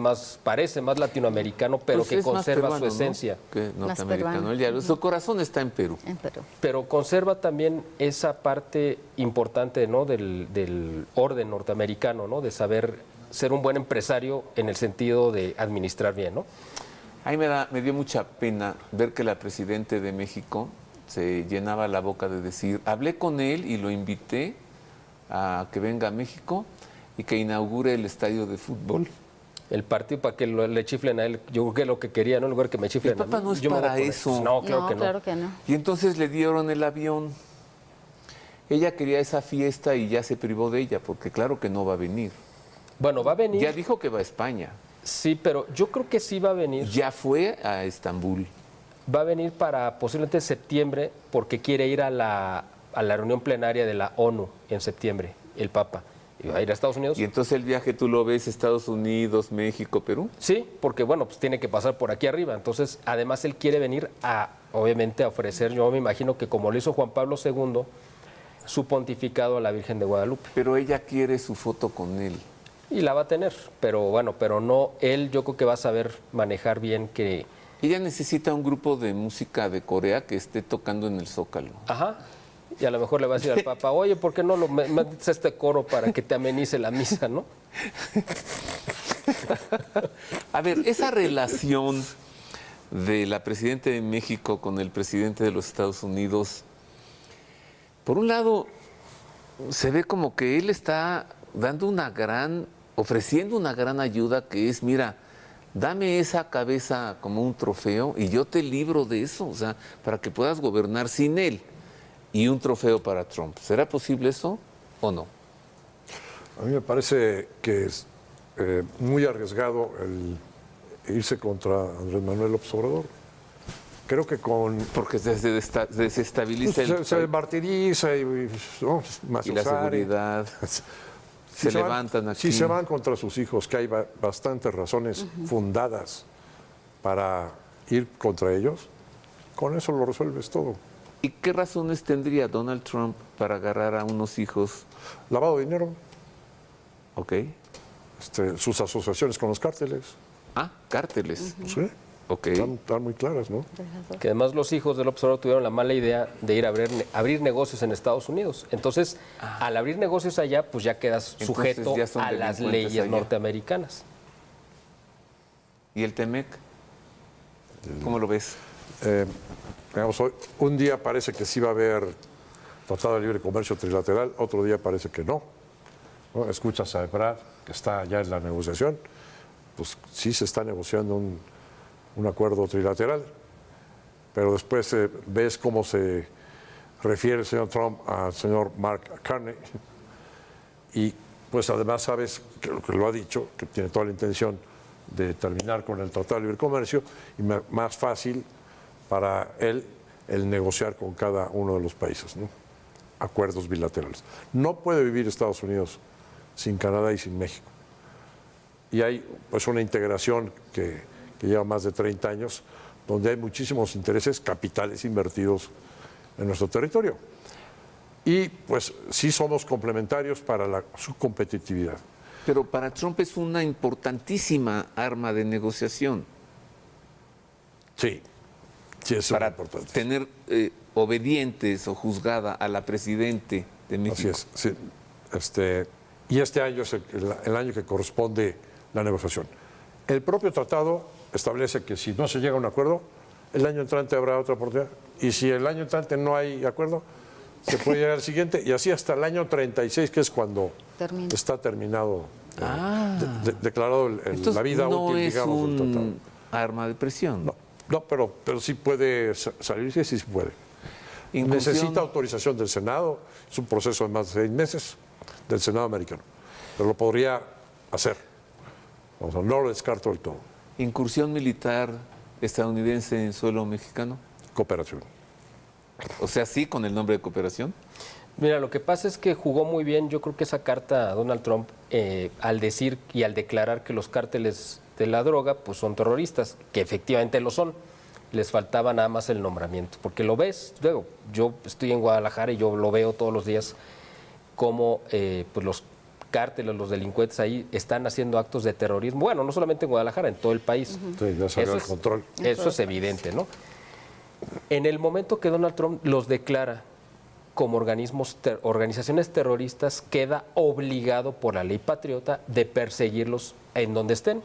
parece más latinoamericano, pero Pues que es más conserva peruano, su esencia. ¿no? Que norteamericano. peruano. Él ya- su corazón está en Perú. En Perú. Pero conserva también esa parte importante, ¿no? del orden norteamericano, ¿no? De saber ser un buen empresario en el sentido de administrar bien, ¿no? A mí me dio mucha pena ver que la presidenta de México se llenaba la boca de decir, hablé con él y lo invité a que venga a México y que inaugure el estadio de fútbol. El partido para que le chiflen a él, yo creo que es lo que quería, ¿no? En lugar que me chiflen El a mí. Papa no es Yo me voy para a poner- eso. No, claro que no. Claro que no. Y entonces le dieron el avión. Ella quería esa fiesta y ya se privó de ella, porque claro que no va a venir. Bueno, va a venir. Ya dijo que va a España. Sí, pero yo creo que sí va a venir. Ya fue a Estambul. Va a venir para posiblemente septiembre porque quiere ir a la reunión plenaria de la ONU en septiembre, el Papa. ¿Y va a ir a Estados Unidos? Y entonces el viaje tú lo ves Estados Unidos, México, Perú. Sí, porque bueno, pues tiene que pasar por aquí arriba. Entonces, además él quiere venir obviamente, a ofrecer, yo me imagino que como lo hizo Juan Pablo II, su pontificado a la Virgen de Guadalupe. Pero ella quiere su foto con él. Y la va a tener, pero bueno, pero no, él yo creo que va a saber manejar bien que... Ella necesita un grupo de música de Corea que esté tocando en el Zócalo. Ajá. Y a lo mejor le va a decir al Papa, oye, ¿por qué no metes este coro para que te amenice la misa, no? A ver, esa relación de la presidenta de México con el presidente de los Estados Unidos, por un lado, se ve como que él está ofreciendo una gran ayuda que es, mira, dame esa cabeza como un trofeo y yo te libro de eso, o sea, para que puedas gobernar sin él. Y un trofeo para Trump. ¿Será posible eso o no? A mí me parece que es muy arriesgado el irse contra Andrés Manuel López Obrador. creo que con... Porque se desestabiliza Se martiriza y ¿no? Más y la seguridad. Se levantan aquí. Si se van contra sus hijos, que hay bastantes razones fundadas para ir contra ellos, con eso lo resuelves todo. ¿Y qué razones tendría Donald Trump para agarrar a unos hijos? Lavado de dinero, Ok. sus asociaciones con los cárteles, Ah, cárteles. ¿sí? Ok. Están muy claras, ¿no? Que además los hijos del observador tuvieron la mala idea de ir a abrir negocios en Estados Unidos. Entonces, al abrir negocios allá, pues ya quedas Entonces, sujeto ya son a las delincuentes leyes allá. norteamericanas. ¿Y el TEMEC? ¿Cómo lo ves? Digamos, un día parece que sí va a haber tratado de libre comercio trilateral, otro día parece que no. ¿No? Escuchas a Ebrard, que está ya en la negociación, pues sí se está negociando un acuerdo trilateral, pero después ves cómo se refiere el señor Trump al señor Mark Carney, y pues además sabes que lo ha dicho, que tiene toda la intención de terminar con el Tratado de Libre Comercio, y más fácil para él el negociar con cada uno de los países, ¿no? Acuerdos bilaterales. No puede vivir Estados Unidos sin Canadá y sin México. Y hay pues una integración que lleva más de 30 años, donde hay muchísimos intereses capitales invertidos en nuestro territorio. Y pues sí somos complementarios para su competitividad. Pero para Trump es una importantísima arma de negociación. Sí, sí es Para importante. tener obedientes o juzgada a la presidente de México. Así es, sí. Y este año es el año que corresponde la negociación. El propio tratado establece que si no se llega a un acuerdo, el año entrante habrá otra oportunidad. Y si el año entrante no hay acuerdo, se puede llegar al siguiente, y así hasta el año 36, que es cuando está terminado, declarado la vida no útil, es digamos, del tratado. un arma de presión. No, pero sí puede salirse, sí se puede. Incursión. Necesita autorización del Senado, es un proceso de más de 6 meses del Senado americano, pero lo podría hacer. O sea, no lo descarto del todo. Incursión militar estadounidense en suelo mexicano. Cooperación. O sea, sí, con el nombre de cooperación. Mira, lo que pasa es que jugó muy bien, yo creo que esa carta a Donald Trump, al decir y al declarar que los cárteles de la droga pues son terroristas, que efectivamente lo son. Les faltaba nada más el nombramiento, porque lo ves, luego, yo estoy en Guadalajara y yo lo veo todos los días, cómo pues los cárteles, los delincuentes ahí están haciendo actos de terrorismo, bueno, no solamente en Guadalajara, en todo el país. Sí, ya salió el control. Eso es evidente, ¿no? En el momento que Donald Trump los declara como organizaciones terroristas, queda obligado por la ley patriota de perseguirlos en donde estén,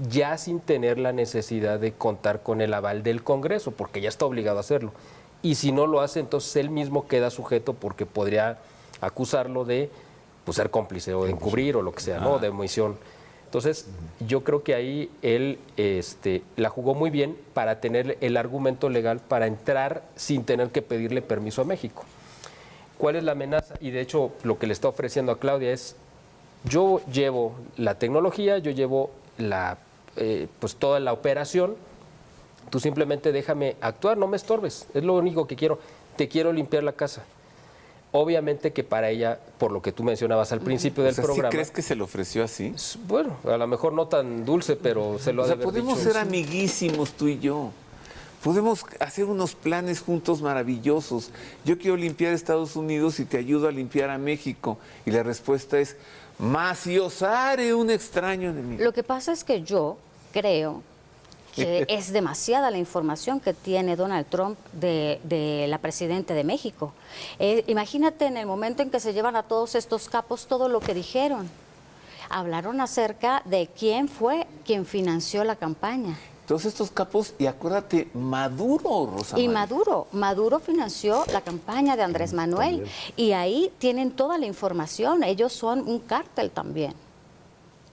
ya sin tener la necesidad de contar con el aval del Congreso, porque ya está obligado a hacerlo. Y si no lo hace, entonces él mismo queda sujeto porque podría acusarlo de pues, ser cómplice o de encubrir o lo que sea, ¿no? De omisión. Entonces, yo creo que ahí él la jugó muy bien para tener el argumento legal para entrar sin tener que pedirle permiso a México. ¿Cuál es la amenaza? Y de hecho, lo que le está ofreciendo a Claudia es, yo llevo la tecnología, yo llevo pues toda la operación, tú simplemente déjame actuar, no me estorbes, es lo único que quiero, te quiero limpiar la casa. Obviamente que para ella, por lo que tú mencionabas al principio del programa... ¿Sí crees que se le ofreció así? Bueno, a lo mejor no tan dulce, pero se lo ha de haber podemos dicho. ser amiguísimos tú y yo. Podemos hacer unos planes juntos maravillosos. Yo quiero limpiar Estados Unidos y te ayudo a limpiar a México. Y la respuesta es, maciosare un extraño enemigo. Lo que pasa es que yo creo que es demasiada la información que tiene Donald Trump de la presidenta de México. Imagínate en el momento en que se llevan a todos estos capos todo lo que dijeron. Hablaron acerca de quién fue quien financió la campaña. Todos estos capos, y acuérdate, Maduro, Rosa Y María. Maduro financió la campaña de Andrés Manuel. También. Y ahí tienen toda la información. Ellos son un cártel también.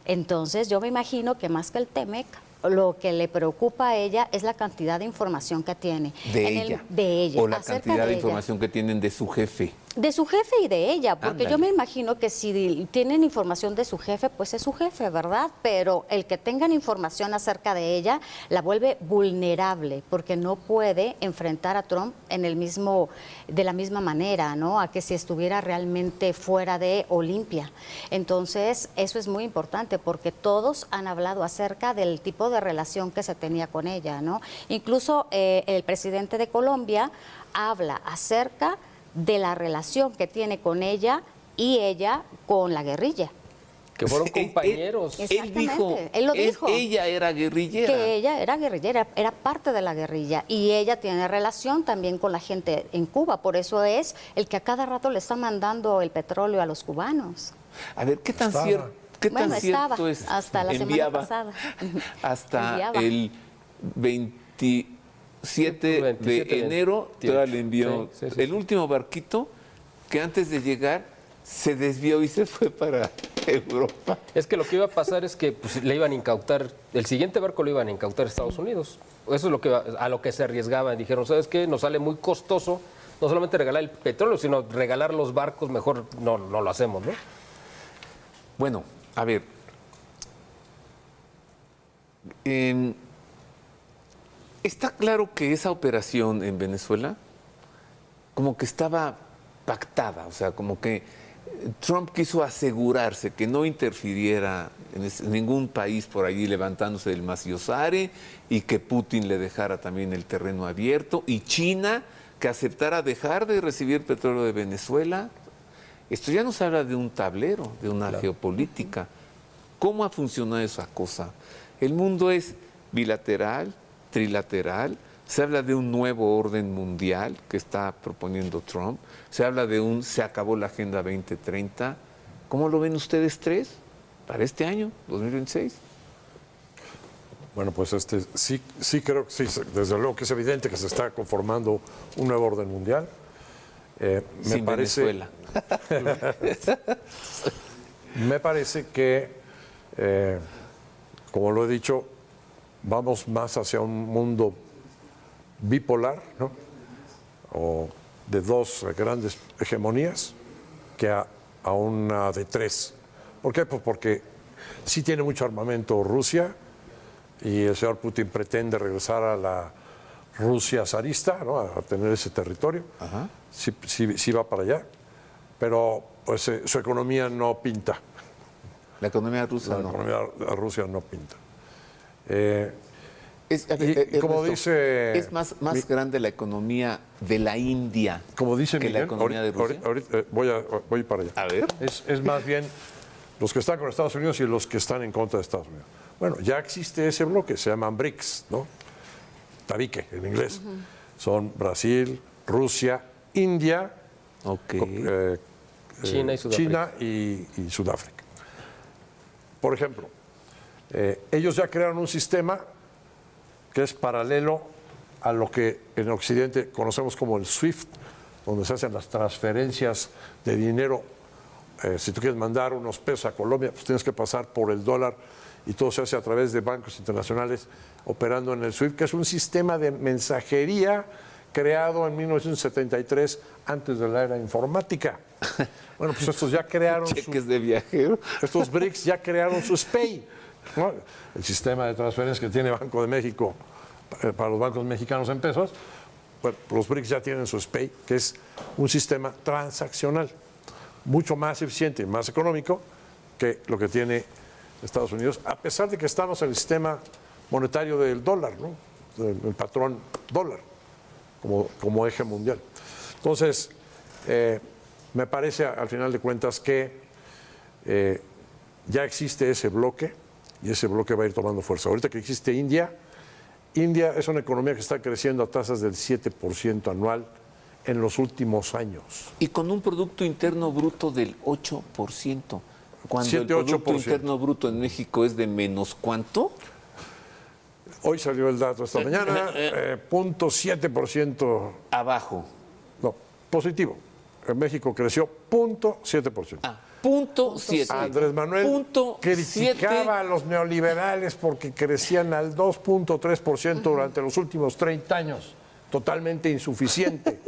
Entonces yo me imagino que más que el TEMEC, lo que le preocupa a ella es la cantidad de información que tiene. De ella. De ella. O la acerca cantidad de ella. información que tienen de su jefe. De su jefe y de ella, porque Ándale. yo me imagino que si tienen información de su jefe, pues es su jefe, ¿verdad? Pero el que tengan información acerca de ella la vuelve vulnerable, porque no puede enfrentar a Trump de la misma manera, ¿no? A que si estuviera realmente fuera de Olimpia. Entonces, eso es muy importante, porque todos han hablado acerca del tipo de relación que se tenía con ella, ¿no? Incluso el presidente de Colombia habla acerca de la relación que tiene con ella y ella con la guerrilla. Que fueron compañeros. Él dijo, Él lo dijo. ella era guerrillera. Que ella era guerrillera, era parte de la guerrilla y ella tiene relación también con la gente en Cuba, por eso es el que a cada rato le está mandando el petróleo a los cubanos. A ver, ¿qué tan Estaba. cierto, qué tan Bueno, cierto estaba es? hasta la semana pasada. Hasta Enviaba. el 27 de 27 enero, 28. todavía le envió Sí, sí, sí. el último barquito que antes de llegar se desvió y se fue para Europa. Es que lo que iba a pasar es que pues, le iban a incautar, el siguiente barco lo iban a incautar a Estados Unidos. Eso es a lo que se arriesgaban. Dijeron, ¿sabes qué? Nos sale muy costoso no solamente regalar el petróleo, sino regalar los barcos, mejor no lo hacemos, ¿no? Bueno, a ver. Está claro que esa operación en Venezuela como que estaba pactada, o sea, como que Trump quiso asegurarse que no interfiriera en ningún país por allí levantándose del maciosare y que Putin le dejara también el terreno abierto y China que aceptara dejar de recibir petróleo de Venezuela. Esto ya nos habla de un tablero, de una geopolítica. ¿Cómo ha funcionado esa cosa? El mundo es bilateral, trilateral, se habla de un nuevo orden mundial que está proponiendo Trump, se habla de se acabó la Agenda 2030. ¿Cómo lo ven ustedes tres para este año, 2026? Bueno, pues sí creo que sí, desde luego que es evidente que se está conformando un nuevo orden mundial. Sin Venezuela. Me parece que, como lo he dicho, vamos más hacia un mundo bipolar, ¿no? O de dos grandes hegemonías que a una de tres. ¿Por qué? Pues porque sí tiene mucho armamento Rusia y el señor Putin pretende regresar a la Rusia zarista, ¿no? A tener ese territorio. Sí va para allá, pero pues su economía no pinta. La economía rusa La no. economía de Rusia no pinta. Como Ernesto, dice es más grande la economía de la India Como dice que Miguel, la economía de Rusia. ahorita voy para allá. A ver. Es más bien los que están con Estados Unidos y los que están en contra de Estados Unidos. Bueno, ya existe ese bloque, se llaman BRICS, ¿no? Tabique en inglés. Son Brasil, Rusia, India, Ok. China y Sudáfrica. China y Sudáfrica. Por ejemplo, ellos ya crearon un sistema que es paralelo a lo que en Occidente conocemos como el SWIFT, donde se hacen las transferencias de dinero. Si tú quieres mandar unos pesos a Colombia, pues tienes que pasar por el dólar y todo se hace a través de bancos internacionales operando en el SWIFT, que es un sistema de mensajería creado en 1973, antes de la era informática. Bueno, pues estos ya crearon Cheques de viajero. estos BRICS ya crearon su SPEI, ¿no? El sistema de transferencias que tiene Banco de México para los bancos mexicanos en pesos. Bueno, los BRICS ya tienen su SPEI, que es un sistema transaccional, mucho más eficiente y más económico que lo que tiene Estados Unidos, a pesar de que estamos en el sistema monetario del dólar, ¿no? El patrón dólar, como eje mundial. Entonces, me parece al final de cuentas que ya existe ese bloque y ese bloque va a ir tomando fuerza. Ahorita que existe India es una economía que está creciendo a tasas del 7% anual en los últimos años. Y con un Producto Interno Bruto del 8%. Cuando 7, el Producto 8%. Interno Bruto en México es de menos ¿cuánto? Hoy salió el dato esta mañana, 0.7%, Abajo. no, positivo. En México creció 0.7%. Ah, 0.7. Andrés Manuel 0.7. criticaba a los neoliberales porque crecían al 2.3% durante los últimos 30 años. Totalmente insuficiente.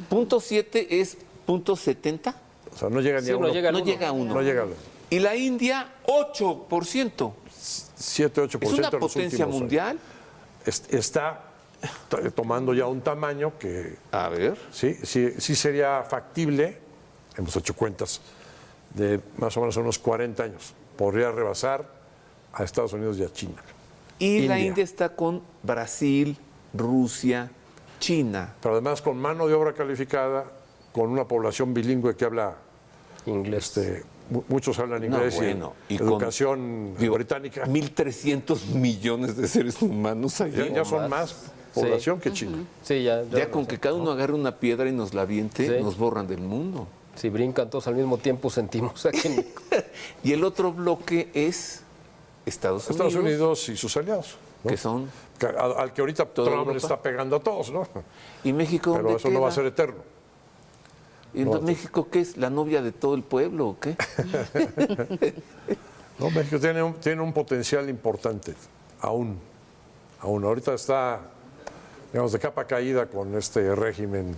Punto 7 es punto 70. O sea, no llega ni Sí, a no uno. llega al No uno. llega a uno. No llega a Y la India, 8%. 7-8% Es una en los potencia últimos años. mundial. Está tomando ya un tamaño que A ver. sí sería factible, hemos hecho cuentas, de más o menos unos 40 años. Podría rebasar a Estados Unidos y a China. Y la India. India está con Brasil, Rusia, China. Pero además con mano de obra calificada, con una población bilingüe que habla, Inglés. muchos hablan No, inglés bueno, y y con, educación digo, británica. 1.300 millones de seres humanos allí. Ya son más población que China. Sí, Ya con que cada uno agarre una piedra y nos la aviente, Sí. nos borran del mundo. Si brincan todos al mismo tiempo, sentimos aquí en México. Y el otro bloque es Estados Unidos y sus aliados, ¿no? que son... Al que ahorita Toda Trump Europa. le está pegando a todos, ¿no? ¿Y México Pero dónde eso no va a queda? ser eterno. ¿Y México qué es? ¿La novia de todo el pueblo o qué? No, México tiene un potencial importante, aún. Ahorita está, digamos, de capa caída con este régimen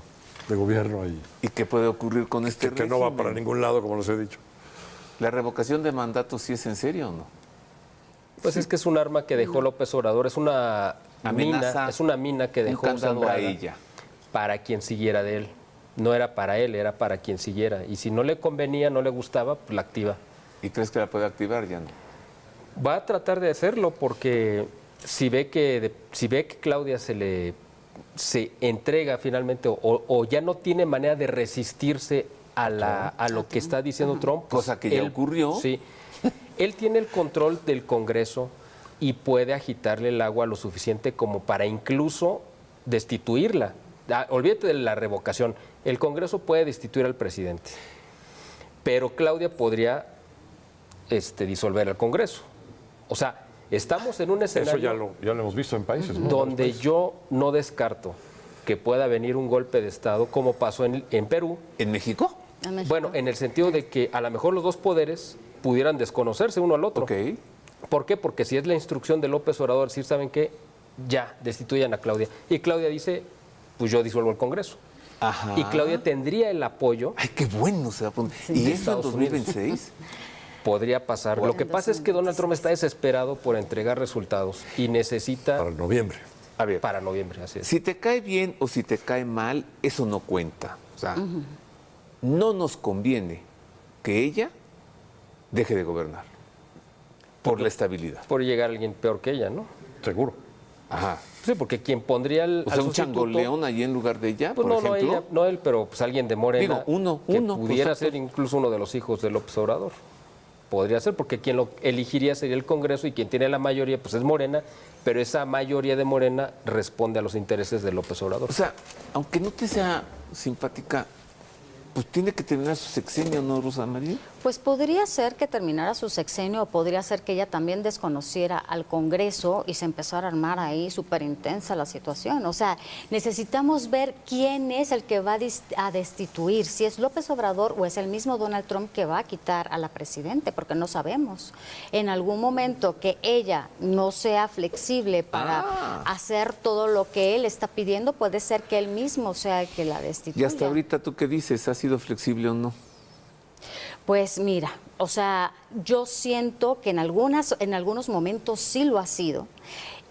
de gobierno ahí, ¿Y qué puede ocurrir con este que no va régimen? para ningún lado, como les he dicho. ¿La revocación de mandato sí es en serio o no? Pues es que es un arma que dejó López Obrador, es una Amenaza, mina, es una mina que un dejó candado a sembrada ella. para quien siguiera de él. No era para él, era para quien siguiera. Y si no le convenía, no le gustaba, pues la activa. ¿Y crees que la puede activar ya no? Va a tratar de hacerlo porque si ve que Claudia se entrega finalmente o ya no tiene manera de resistirse a lo que está diciendo Trump, pues Cosa que ya ocurrió. Sí, él tiene el control del Congreso y puede agitarle el agua lo suficiente como para incluso destituirla. Olvídate de la revocación. El Congreso puede destituir al presidente, pero Claudia podría disolver al Congreso. O sea, estamos en un Eso escenario ya lo hemos visto en países, ¿no? donde yo no descarto que pueda venir un golpe de Estado como pasó en Perú. ¿En México? En México. Bueno, en el sentido de que a lo mejor los dos poderes pudieran desconocerse uno al otro. Ok. ¿Por qué? Porque si es la instrucción de López Obrador decir, ¿saben qué? Ya, destituyan a Claudia. Y Claudia dice, pues yo disuelvo el Congreso. Ajá. Y Claudia tendría el apoyo, Ay, qué bueno se va a poner. ¿Y eso en Estados Unidos. 2026? podría pasar. Lo que pasa es que Donald Trump está desesperado por entregar resultados y necesita Para noviembre. A ver, para noviembre, así es. si te cae bien o si te cae mal, eso no cuenta. O sea, no nos conviene que ella deje de gobernar por la estabilidad. Por llegar alguien peor que ella, ¿no? Seguro. Ajá. Sí, porque quien pondría O sea, al un sustituto, changoleón allí en lugar de ella, pues por no, no, ejemplo. ella, no él, pero pues alguien de Morena. Digo, uno, que pues, pudiera exacto. ser incluso uno de los hijos de López Obrador. Podría ser, porque quien lo elegiría sería el Congreso y quien tiene la mayoría pues es Morena, pero esa mayoría de Morena responde a los intereses de López Obrador. O sea, aunque no te sea simpática, pues tiene que terminar su sexenio, ¿no, Rosa María? Pues podría ser que terminara su sexenio o podría ser que ella también desconociera al Congreso y se empezara a armar ahí súper intensa la situación. O sea, necesitamos ver quién es el que va a destituir, si es López Obrador o es el mismo Donald Trump que va a quitar a la presidente, porque no sabemos. En algún momento que ella no sea flexible para hacer todo lo que él está pidiendo, puede ser que él mismo sea el que la Y destituya. hasta ahorita, ¿tú qué dices? ¿Ha sido flexible o no? Pues mira, o sea, yo siento que en algunos momentos sí lo ha sido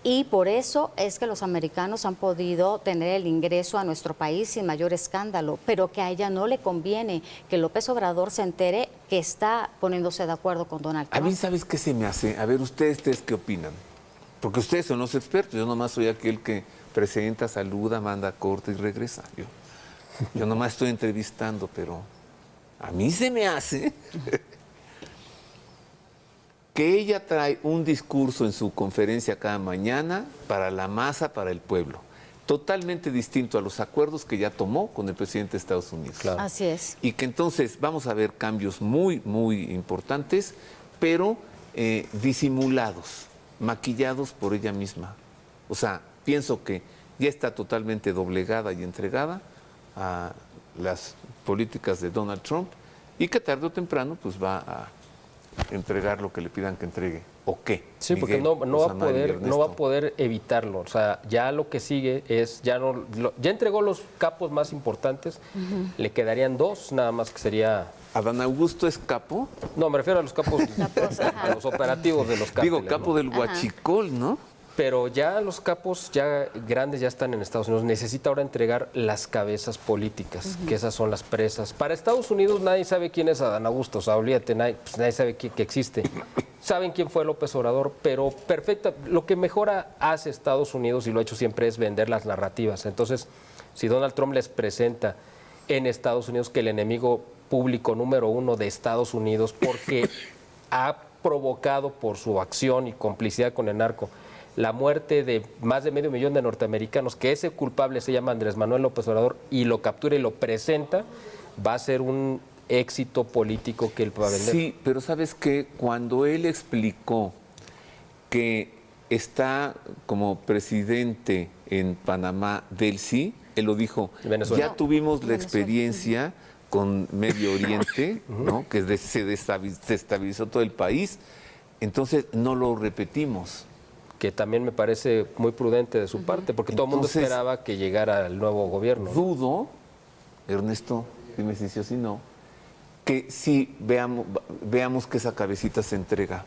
y por eso es que los americanos han podido tener el ingreso a nuestro país sin mayor escándalo, pero que a ella no le conviene que López Obrador se entere que está poniéndose de acuerdo con Donald A Trump. mí, ¿sabes qué se me hace? A ver, ¿ustedes qué opinan? Porque ustedes son los expertos, yo nomás soy aquel que presenta, saluda, manda corte y regresa. Yo nomás estoy entrevistando, pero a mí se me hace que ella trae un discurso en su conferencia cada mañana para la masa, para el pueblo, totalmente distinto a los acuerdos que ya tomó con el presidente de Estados Unidos. Así es. Y que entonces vamos a ver cambios muy, muy importantes, pero disimulados, maquillados por ella misma. O sea, pienso que ya está totalmente doblegada y entregada a las políticas de Donald Trump y que tarde o temprano pues va a entregar lo que le pidan que entregue. o qué? Sí, porque Miguel, no va a Rosa María y poder, no va a Ernesto. poder evitarlo. O sea, ya lo que sigue es, ya entregó los capos más importantes, le quedarían 2 nada más, que sería. ¿Adán Augusto es capo? No, me refiero a los capos, ajá. a los operativos de los cárteles. Digo, capo ¿no? del Huachicol, ¿no? Pero ya los capos ya grandes ya están en Estados Unidos. Necesita ahora entregar las cabezas políticas, que esas son las presas. Para Estados Unidos nadie sabe quién es Adán Augusto, o sea, olvídate, nadie sabe que existe. Saben quién fue López Obrador, pero lo que mejor hace Estados Unidos, y lo ha hecho siempre, es vender las narrativas. Entonces, si Donald Trump les presenta en Estados Unidos que el enemigo público número 1 de Estados Unidos, porque ha provocado por su acción y complicidad con el narco la muerte de más de 500,000 de norteamericanos, que ese culpable se llama Andrés Manuel López Obrador, y lo captura y lo presenta, va a ser un éxito político que él va a vender. Sí, pero ¿sabes qué? Cuando él explicó que está como presidente en Panamá del sí, él lo dijo, Venezuela. ya tuvimos la Venezuela. experiencia con Medio Oriente, ¿no? Que se desestabilizó todo el país, entonces no lo repetimos. Que también me parece muy prudente de su parte, porque todo el mundo Entonces, esperaba que llegara el nuevo gobierno. Dudo, Ernesto, dime si sí o si no, que sí veamos que esa cabecita se entrega,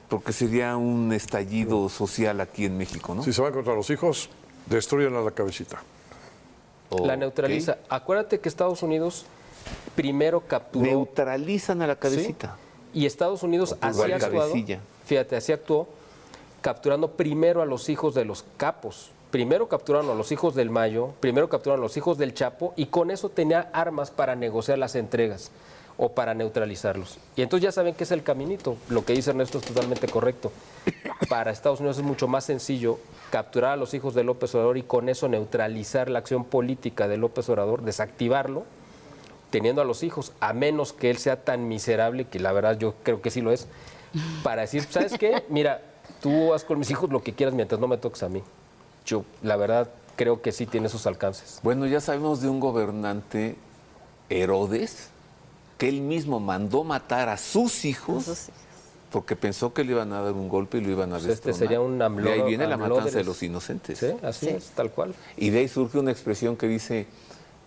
porque sería un estallido social aquí en México, ¿no? Si se van contra los hijos, destruyen a la cabecita. La neutraliza. Acuérdate que Estados Unidos primero capturó... Neutralizan a la cabecita. Sí, y Estados Unidos así igual ha actuado, cabecilla. fíjate, así actuó, capturando primero a los hijos de los capos. Primero capturaron a los hijos del Mayo, primero capturaron a los hijos del Chapo, y con eso tenía armas para negociar las entregas o para neutralizarlos. Y entonces ya saben que es el caminito. Lo que dice Ernesto es totalmente correcto. Para Estados Unidos es mucho más sencillo capturar a los hijos de López Obrador y con eso neutralizar la acción política de López Obrador, desactivarlo, teniendo a los hijos, a menos que él sea tan miserable, que la verdad yo creo que sí lo es, para decir, ¿sabes qué? Mira, tú haz con mis hijos lo que quieras mientras no me toques a mí. Yo, la verdad, creo que sí tiene esos alcances. Bueno, ya sabemos de un gobernante, Herodes, que él mismo mandó matar a sus hijos porque pensó que le iban a dar un golpe y lo iban a Pues destronar. sería un De ahí viene la matanza de AMLODES. los inocentes. Sí, así es, tal cual. Y de ahí surge una expresión que dice,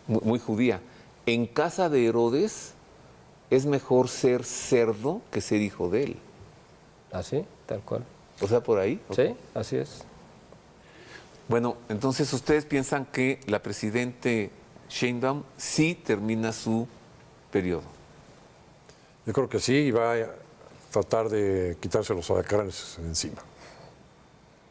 muy judía, en casa de Herodes es mejor ser cerdo que ser hijo de él. Así, tal cual. O sea, por ahí. Sí, así es. Bueno, entonces ustedes piensan que la presidente Sheinbaum sí termina su periodo. Yo creo que sí, y va a tratar de quitarse los alacranes de encima.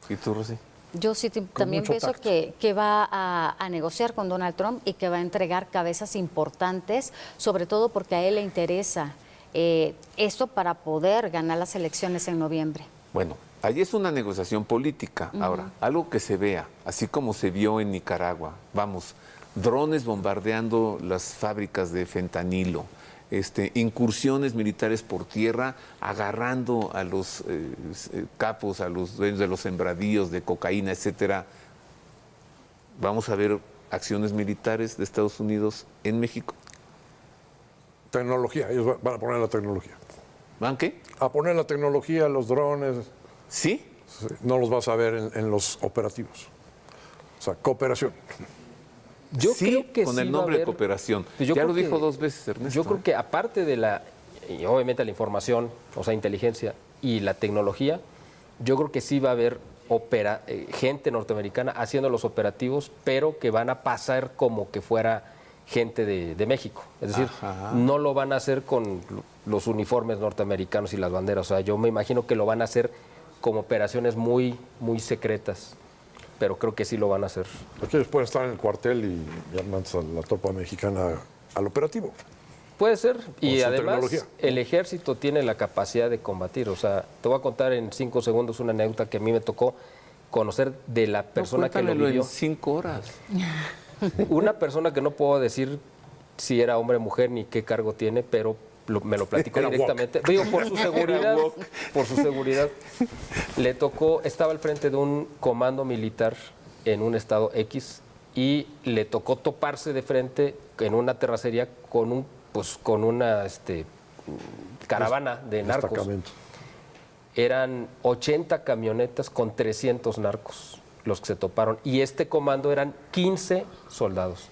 ¿Y tú, Rosy? Yo sí también mucho pienso tacto. que va a negociar con Donald Trump y que va a entregar cabezas importantes, sobre todo porque a él le interesa esto para poder ganar las elecciones en noviembre. Bueno, allí es una negociación política. Ahora, algo que se vea, así como se vio en Nicaragua, vamos, drones bombardeando las fábricas de fentanilo, incursiones militares por tierra, agarrando a los capos, a los dueños de los sembradíos de cocaína, etcétera. Vamos a ver acciones militares de Estados Unidos en México. Tecnología, ellos van a poner la tecnología. ¿Van qué? A poner la tecnología, los drones, ¿Sí? no los vas a ver en los operativos. O sea, cooperación. Yo Sí, creo que con sí el va a nombre de haber- cooperación. Pues yo Ya creo lo dijo que- 2 veces Ernesto. Yo creo que aparte de y obviamente la información, o sea, inteligencia y la tecnología, yo creo que sí va a haber gente norteamericana haciendo los operativos, pero que van a pasar como que fuera gente de México. Es decir, Ajá. no lo van a hacer con los uniformes norteamericanos y las banderas. O sea, yo me imagino que lo van a hacer como operaciones muy, muy secretas, pero creo que sí lo van a hacer. Porque ellos pueden estar en el cuartel y ya mandas a la tropa mexicana al operativo. Puede ser, y su además tecnología. el ejército tiene la capacidad de combatir. O sea, te voy a contar en 5 segundos una anécdota que a mí me tocó conocer de la persona que lo Cuéntamelo vivió. en 5 horas. Una persona que no puedo decir si era hombre o mujer ni qué cargo tiene, pero me lo platicó Era directamente. Digo, por su seguridad, por su seguridad. Le tocó, estaba al frente de un comando militar en un estado X y le tocó toparse de frente en una terracería con una caravana de narcos. Destacamento. eran 80 camionetas con 300 narcos los que se toparon. Y este comando eran 15 soldados.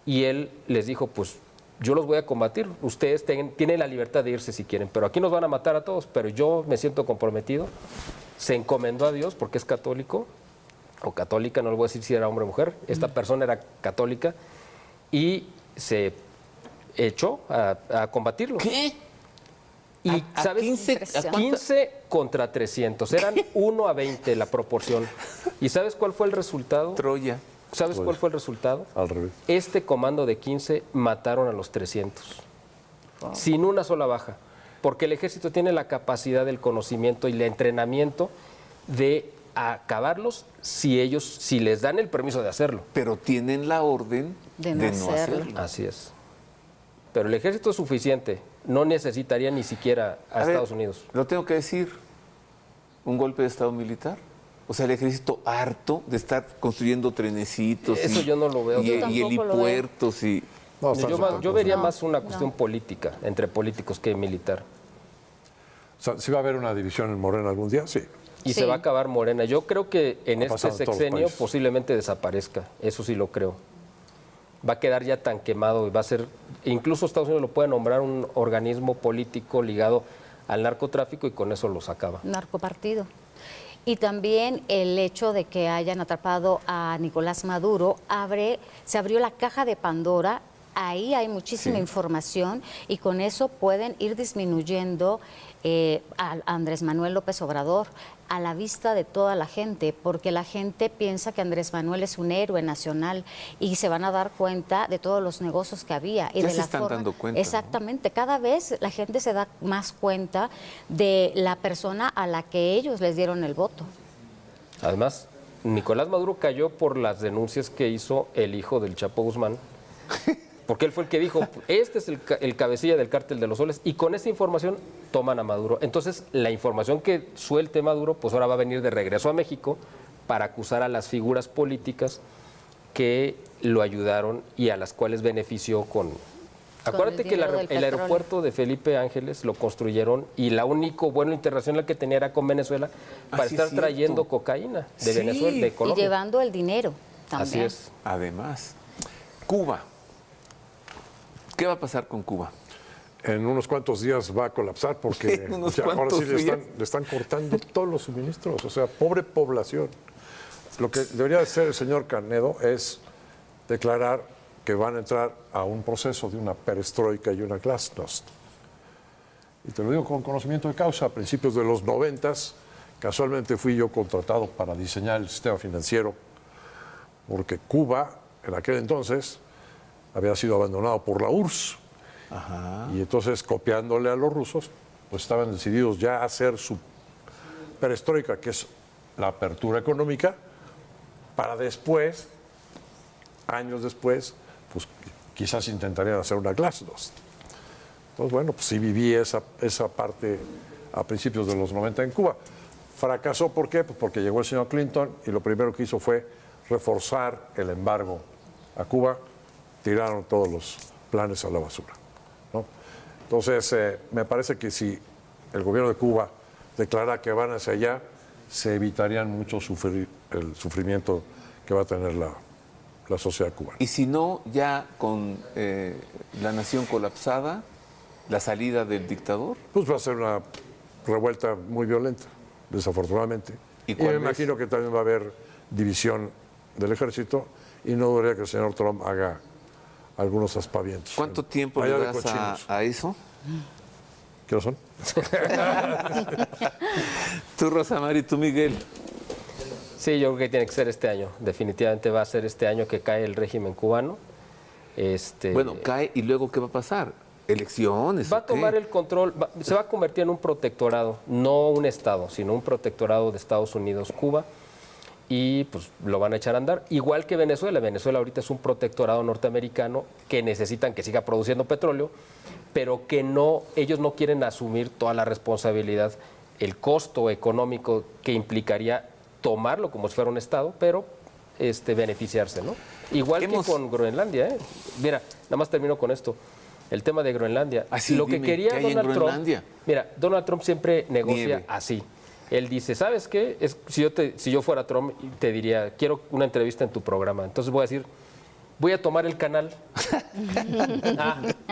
Y él les dijo, pues yo los voy a combatir, ustedes tienen la libertad de irse si quieren, pero aquí nos van a matar a todos, pero yo me siento comprometido. Se encomendó a Dios porque es católico, o católica, no le voy a decir si era hombre o mujer, esta persona era católica, y se echó a combatirlo. ¿Qué? Y, ¿A ¿sabes? 15 contra 300, eran 1 a 20 la proporción. ¿Y sabes cuál fue el resultado? Troya. ¿Sabes cuál fue el resultado? Al revés. Este comando de 15 mataron a los 300, sin una sola baja, porque el ejército tiene la capacidad del conocimiento y el entrenamiento de acabarlos si les dan el permiso de hacerlo. Pero tienen la orden De de no no hacerlo. hacerlo. Así es. Pero el ejército es suficiente, no necesitaría ni siquiera a ver, Estados Unidos. Lo tengo que decir, un golpe de Estado militar. O sea, el ejército harto de estar construyendo trenecitos. Eso yo no lo veo. Y, Yo y tampoco lo veo. helipuertos y... No, están súper Yo vería No, más una cuestión no. política, entre políticos que militar. O sea, ¿sí va a haber una división en Morena algún día? Sí. Y Sí. se va a acabar Morena. Yo creo que en Ha este pasado en todos los sexenio países. posiblemente desaparezca. Eso sí lo creo. Va a quedar ya tan quemado y va a ser, incluso Estados Unidos lo puede nombrar un organismo político ligado al narcotráfico y con eso los acaba. Narcopartido. Y también el hecho de que hayan atrapado a Nicolás Maduro se abrió la caja de Pandora. Ahí hay muchísima Sí. información y con eso pueden ir disminuyendo a Andrés Manuel López Obrador a la vista de toda la gente, porque la gente piensa que Andrés Manuel es un héroe nacional y se van a dar cuenta de todos los negocios que había. Y Ya de se la están forma, dando cuenta, ¿no? Exactamente, cada vez la gente se da más cuenta de la persona a la que ellos les dieron el voto. Además, Nicolás Maduro cayó por las denuncias que hizo el hijo del Chapo Guzmán, porque él fue el que dijo, este es el cabecilla del cártel de los Soles, y con esa información toman a Maduro. Entonces, la información que suelte Maduro, pues ahora va a venir de regreso a México para acusar a las figuras políticas que lo ayudaron y a las cuales benefició con... Acuérdate que dinero del el petróleo. aeropuerto de Felipe Ángeles lo construyeron y la único vuelo internacional que tenía era con Venezuela para sí, estar es cierto. trayendo cocaína de Sí. Venezuela, de Y Colombia. llevando el dinero también. Así es. Además, Cuba. ¿Qué va a pasar con Cuba? En unos cuantos días va a colapsar porque En unos ya ahora cuantos sí días. le están cortando todos los suministros. O sea, pobre población. Lo que debería hacer el señor Canedo es declarar que van a entrar a un proceso de una perestroika y una glasnost. Y te lo digo con conocimiento de causa. A principios de los 90s, casualmente fui yo contratado para diseñar el sistema financiero, porque Cuba, en aquel entonces, había sido abandonado por la URSS. Y entonces, copiándole a los rusos, pues estaban decididos ya a hacer su perestroika, que es la apertura económica, para después, años después, pues quizás intentarían hacer una glasnost. Entonces, bueno, pues sí viví esa parte a principios de los 90 en Cuba. Fracasó, ¿por qué? Pues porque llegó el señor Clinton y lo primero que hizo fue reforzar el embargo a Cuba, tiraron todos los planes a la basura, ¿no? Entonces, me parece que si el gobierno de Cuba declara que van hacia allá, se evitarían mucho el sufrimiento que va a tener la sociedad cubana. Y si no, ya con la nación colapsada, la salida del dictador. Pues va a ser una revuelta muy violenta, desafortunadamente. ¿Y Y cuál me es? imagino que también va a haber división del ejército y no dudaría que el señor Trump haga algunos aspavientos. ¿Cuánto tiempo le Allá de das cochinos. a eso? ¿Qué hora son? Tú, Rosamari, tú, Miguel. Sí, yo creo que tiene que ser este año. Definitivamente va a ser este año que cae el régimen cubano. Bueno, cae y luego, ¿qué va a pasar? ¿Elecciones? Va o a tomar qué? el control, se va a convertir en un protectorado, no un estado, sino un protectorado de Estados Unidos, Cuba, y pues lo van a echar a andar. Igual que Venezuela. Venezuela ahorita es un protectorado norteamericano que necesitan que siga produciendo petróleo, pero que no, ellos no quieren asumir toda la responsabilidad, el costo económico que implicaría tomarlo como si fuera un estado, pero beneficiarse, ¿no? Igual Hemos- que con Groenlandia, ¿eh? Mira, nada más termino con esto. El tema de Groenlandia. Ah, sí, Lo que dime, quería ¿qué hay en Donald Trump. Groenlandia? Mira, Donald Trump siempre negocia Nieve. así. Él dice, ¿sabes qué? Si yo fuera Trump, te diría, quiero una entrevista en tu programa. Entonces voy a decir, voy a tomar el canal.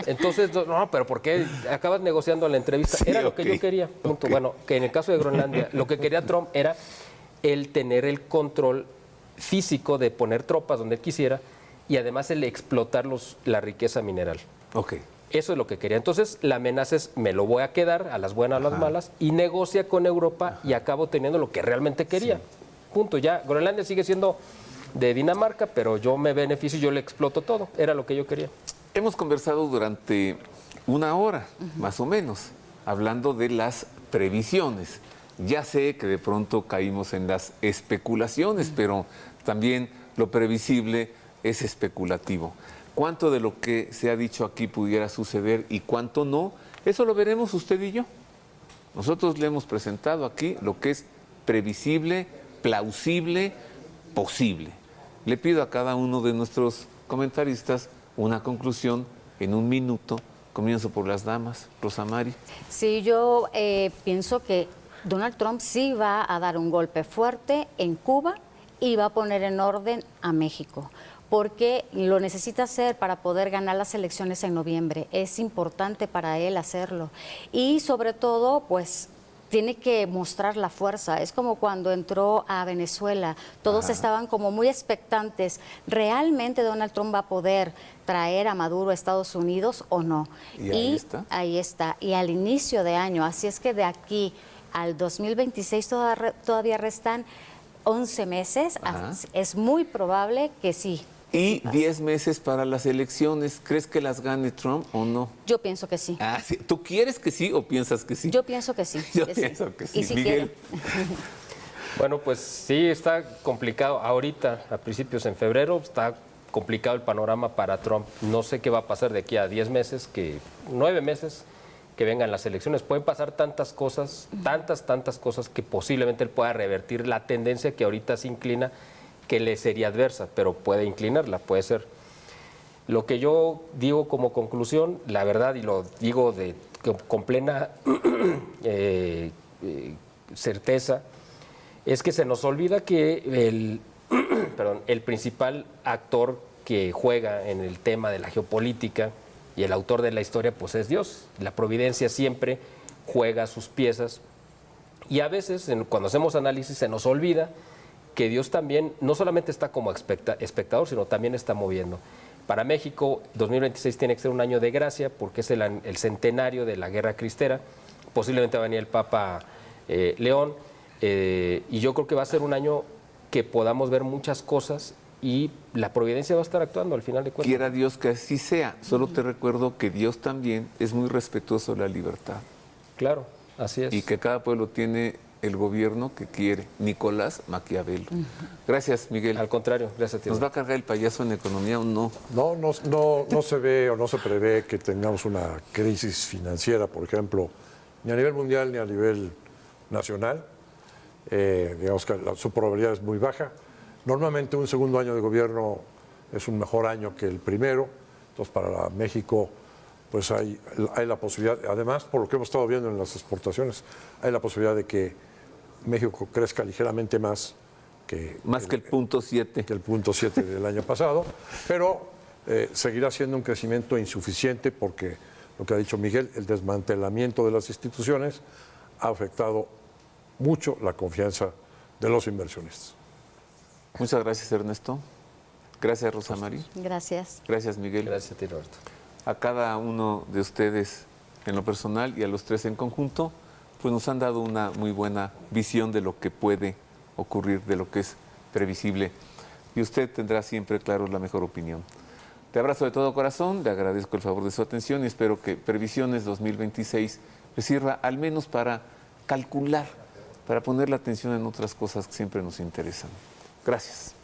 Entonces, no, pero ¿por qué acabas negociando la entrevista? Sí, Era lo que yo quería. Punto. Bueno, que en el caso de Groenlandia, lo que quería Trump era el tener el control físico de poner tropas donde él quisiera y además el explotar la riqueza mineral. Ok. Eso es lo que quería. Entonces, la amenaza es, me lo voy a quedar, a las buenas, a las malas, y negocia con Europa y acabo teniendo lo que realmente quería. Punto. Ya, Groenlandia sigue siendo de Dinamarca, pero yo me beneficio y yo le exploto todo. Era lo que yo quería. Hemos conversado durante una hora, más o menos, hablando de las previsiones. Ya sé que de pronto caímos en las especulaciones, pero también lo previsible es especulativo. ¿Cuánto de lo que se ha dicho aquí pudiera suceder y cuánto no? Eso lo veremos usted y yo. Nosotros le hemos presentado aquí lo que es previsible, plausible, posible. Le pido a cada uno de nuestros comentaristas una conclusión en un minuto. Comienzo por las damas. Rosa Mari. Sí, yo pienso que Donald Trump sí va a dar un golpe fuerte en Cuba y va a poner en orden a México, porque lo necesita hacer para poder ganar las elecciones en noviembre. Es importante para él hacerlo. Y sobre todo, pues, tiene que mostrar la fuerza. Es como cuando entró a Venezuela. Todos estaban como muy expectantes. ¿Realmente Donald Trump va a poder traer a Maduro a Estados Unidos o no? Y ahí está. Ahí está. Y al inicio de año. Así es que de aquí al 2026 todavía restan 11 meses. Ajá. Es muy probable que sí. Y pase. 10 meses para las elecciones. ¿Crees que las gane Trump o no? Yo pienso que sí. Ah, sí. ¿Tú quieres que sí o piensas que sí? Yo pienso que sí. Yo que pienso que sí. Y sí Miguel. quiero. Bueno, pues sí, está complicado. Ahorita, a principios en febrero, está complicado el panorama para Trump. No sé qué va a pasar de aquí a 10 meses, 9 meses que vengan las elecciones. Pueden pasar tantas cosas, tantas cosas que posiblemente él pueda revertir la tendencia que ahorita se inclina, que le sería adversa, pero puede inclinarla, puede ser. Lo que yo digo como conclusión, la verdad, y lo digo con plena certeza, es que se nos olvida que el principal actor que juega en el tema de la geopolítica y el autor de la historia, pues es Dios. La providencia siempre juega sus piezas y a veces, cuando hacemos análisis, se nos olvida que Dios también no solamente está como espectador, sino también está moviendo. Para México, 2026 tiene que ser un año de gracia porque es el centenario de la Guerra Cristera. Posiblemente va a venir el Papa León. Y yo creo que va a ser un año que podamos ver muchas cosas y la providencia va a estar actuando al final de cuentas. Quiera Dios que así sea. Solo te recuerdo que Dios también es muy respetuoso de la libertad. Claro, así es. Y que cada pueblo tiene el gobierno que quiere. Nicolás Maquiavelo. Gracias, Miguel. Al contrario, gracias a ti. ¿Nos va a cargar el payaso en economía o no? No se ve o no se prevé que tengamos una crisis financiera, por ejemplo, ni a nivel mundial ni a nivel nacional. Digamos que su probabilidad es muy baja. Normalmente un segundo año de gobierno es un mejor año que el primero. Entonces, para México, pues hay la posibilidad, además, por lo que hemos estado viendo en las exportaciones, hay la posibilidad de que México crezca ligeramente más que el punto 7. Que el punto 7 del año pasado, pero seguirá siendo un crecimiento insuficiente porque, lo que ha dicho Miguel, el desmantelamiento de las instituciones ha afectado mucho la confianza de los inversionistas. Muchas gracias, Ernesto. Gracias, Rosa Mari. Gracias. Gracias, Miguel. Gracias a ti, Roberto. A cada uno de ustedes en lo personal y a los tres en conjunto, pues nos han dado una muy buena visión de lo que puede ocurrir, de lo que es previsible. Y usted tendrá siempre, claro, la mejor opinión. Te abrazo de todo corazón, le agradezco el favor de su atención y espero que Previsiones 2026 le sirva al menos para calcular, para poner la atención en otras cosas que siempre nos interesan. Gracias.